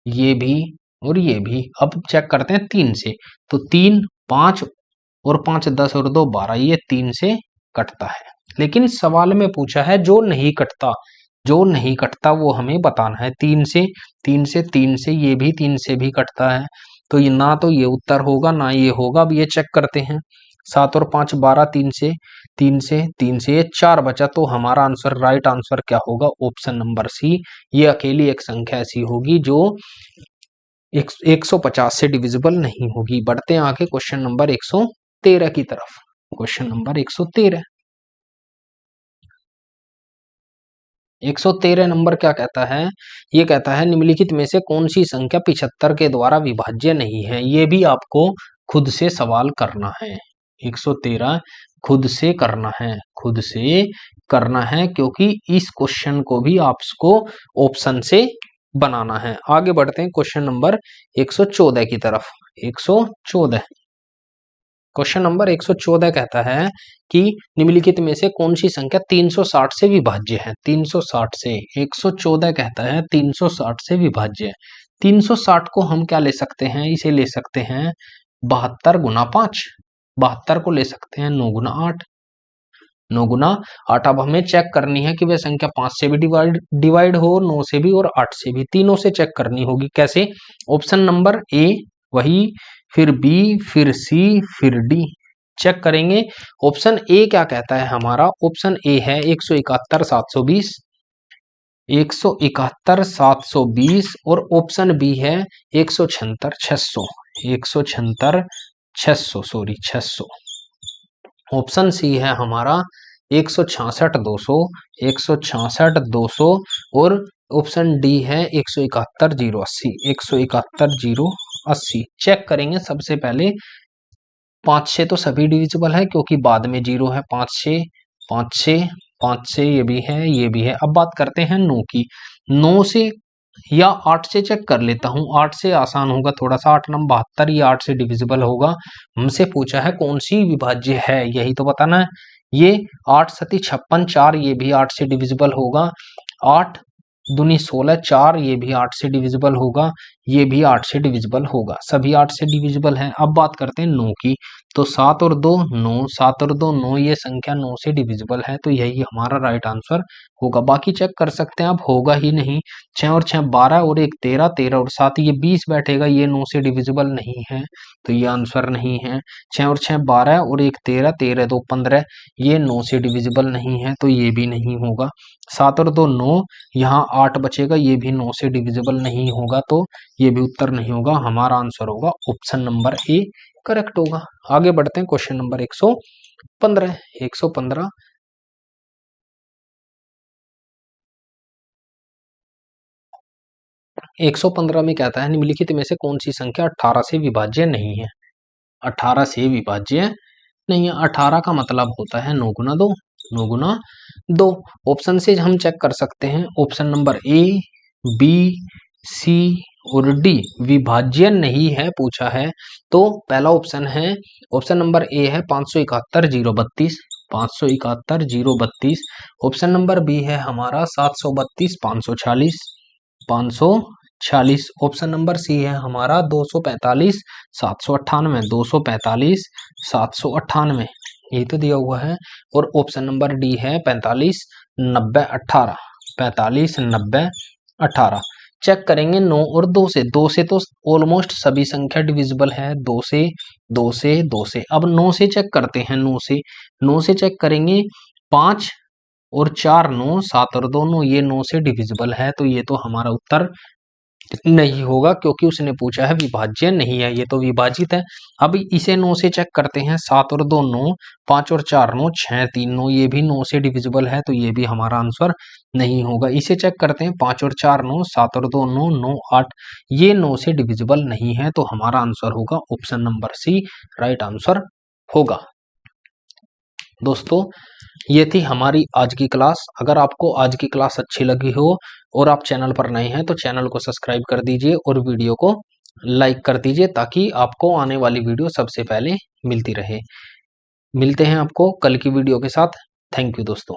ये भी और ये भी। अब चेक करते हैं 3 से। तो 3 5 और 5 10 और 2 12, ये 3 से कटता है। लेकिन सवाल में पूछा है जो नहीं कटता, जो नहीं कटता वो हमें बताना है। 3 से, 3 से, 3 से, ये भी 3 से भी कटता है। तो ये ना तो ये उत्तर होगा ना ये होगा। अब ये चेक करते हैं। 7 और 5 12, 3 से, 3 से, 3 से, ये 4 बचा। तो हमारा आंसर, राइट आंसर क्या होगा? Option number C. ये अकेली एक संख्या ऐसी होगी जो 150 से डिविजिबल नहीं होगी। बढ़ते हैं आगे क्वेश्चन नंबर 113 की तरफ। क्वेश्चन नंबर 113, 113 नंबर क्या कहता है? ये कहता है निम्नलिखित में से कौन सी संख्या 75 के द्वारा विभाज्य नहीं है। ये भी आपको खुद से सवाल करना है। 113 खुद से करना है, खुद से करना है, क्योंकि इस क्वेश्चन को भी आपको ऑप्शन से बनाना है। आगे बढ़ते हैं क्वेश्चन नंबर 114 की तरफ। 114, क्वेश्चन नंबर 114 कहता है कि निम्नलिखित में से कौन सी संख्या 360 से विभाज्य है। 360 से, 114 कहता है 360 से विभाज्य है। 360 को हम क्या ले सकते हैं? इसे ले सकते हैं 72 गुना 5। 72 को ले सकते हैं 9 गुना 8। 9 गुना 8। अब हमें चेक करनी है कि वह संख्या 5 से भी डिवाइड हो, 9 से भी और 8 से भी, तीनों से चेक करनी होगी। कैसे? ऑप्शन नंबर ए वही, फिर बी, फिर सी, फिर डी। चेक करेंगे। ऑप्शन ए क्या कहता है हमारा? ऑप्शन ए है 171 720, 171 720, और ऑप्शन बी है 176 600, 176 600, सॉरी 600। ऑप्शन सी है हमारा 166 200, 166 200, और ऑप्शन डी है 171 080, 171 080। चेक करेंगे सबसे पहले। 5 से तो सभी डिविजिबल है क्योंकि बाद में 0 है। 5 से, 5 से, 5 से ये भी है, ये भी है। अब बात करते हैं 9 की। 9 से या 8 से चेक कर लेता हूँ। 8 से आसान होगा थोड़ा सा। 8 नंबर 72, ये 8 से डिविजिबल होगा। हमसे पूछा है कौन सी विभाज्य है, यही तो बताना है। ये 8 सती 56 4, ये भी 8 से डिविजिबल होगा। 8 दूनी 16 4, ये भी 8 से डिविजिबल होगा। ये भी 8 से डिविजिबल होगा। सभी 8 से डिविजिबल हैं। अब बात करते हैं 9 की। तो 7 और 2 9, 7 और 2 9, ये संख्या 9 से डिविजिबल है। तो यही हमारा राइट आंसर होगा। बाकी चेक कर सकते हैं, अब होगा ही नहीं। 6 और 6 12, और 1 13, 13 और 7 ये 20 बैठेगा। ये 9 से डिविजिबल नहीं है, तो ये आंसर नहीं है। 6 और 6 12, और 1 13, 13 2 15, ये 9 से डिविजिबल नहीं है, तो ये भी नहीं होगा। 7 और 2 9, यहाँ 8 बचेगा, ये भी 9 से डिविजिबल नहीं होगा, तो ये भी उत्तर नहीं होगा। हमारा आंसर होगा ऑप्शन नंबर ए करेक्ट होगा। आगे बढ़ते हैं क्वेश्चन नंबर 115। 115, 115 में कहता है निम्नलिखित में से कौन सी संख्या 18 से विभाज्य नहीं है। 18 से विभाज्य नहीं है। 18 का मतलब होता है 9 गुना 2, 9 गुना 2। ऑप्शन से हम चेक कर सकते हैं। ऑप्शन नंबर ए, बी, सी और डी विभाज्य नहीं है पूछा है। तो पहला ऑप्शन है, ऑप्शन नंबर ए है 571 032, 571 032। ऑप्शन नंबर बी है हमारा 732 540, 540। ऑप्शन नंबर सी है हमारा 245 798, 245 798, यही तो दिया हुआ है। और ऑप्शन नंबर डी है 45 90 18, 45 90 18। चेक करेंगे 9 और 2 से। 2 से तो ऑलमोस्ट सभी संख्या डिविजिबल है। 2 से, 2 से, 2 से। अब 9 से चेक करते हैं। 9 से, 9 से चेक करेंगे। 5 और 4 9, 7 और 2 9, ये 9 से डिविजिबल है, तो ये तो हमारा उत्तर नहीं होगा, क्योंकि उसने पूछा है विभाज्य नहीं है, ये तो विभाजित है। अब इसे 9 से चेक करते हैं। 7 और 2 9, 5 और 4 9, 6 3 9, ये भी 9 से डिविजिबल है, तो ये भी हमारा आंसर नहीं होगा। इसे चेक करते हैं। 5 और 4 9, 7 और 2 9 9 8, ये 9 से डिविजिबल नहीं है, तो हमारा आंसर होगा option number C, right answer होगा। दोस्तों ये थी हमारी आज की क्लास। अगर आपको आज की क्लास अच्छी लगी हो और आप चैनल पर नए हैं तो चैनल को सब्सक्राइब कर दीजिए और वीडियो को लाइक कर दीजिए ताकि आपको आने वाली वीडियो सबसे पहले मिलती रहे। मिलते हैं आपको कल की वीडियो के साथ। थैंक यू दोस्तों।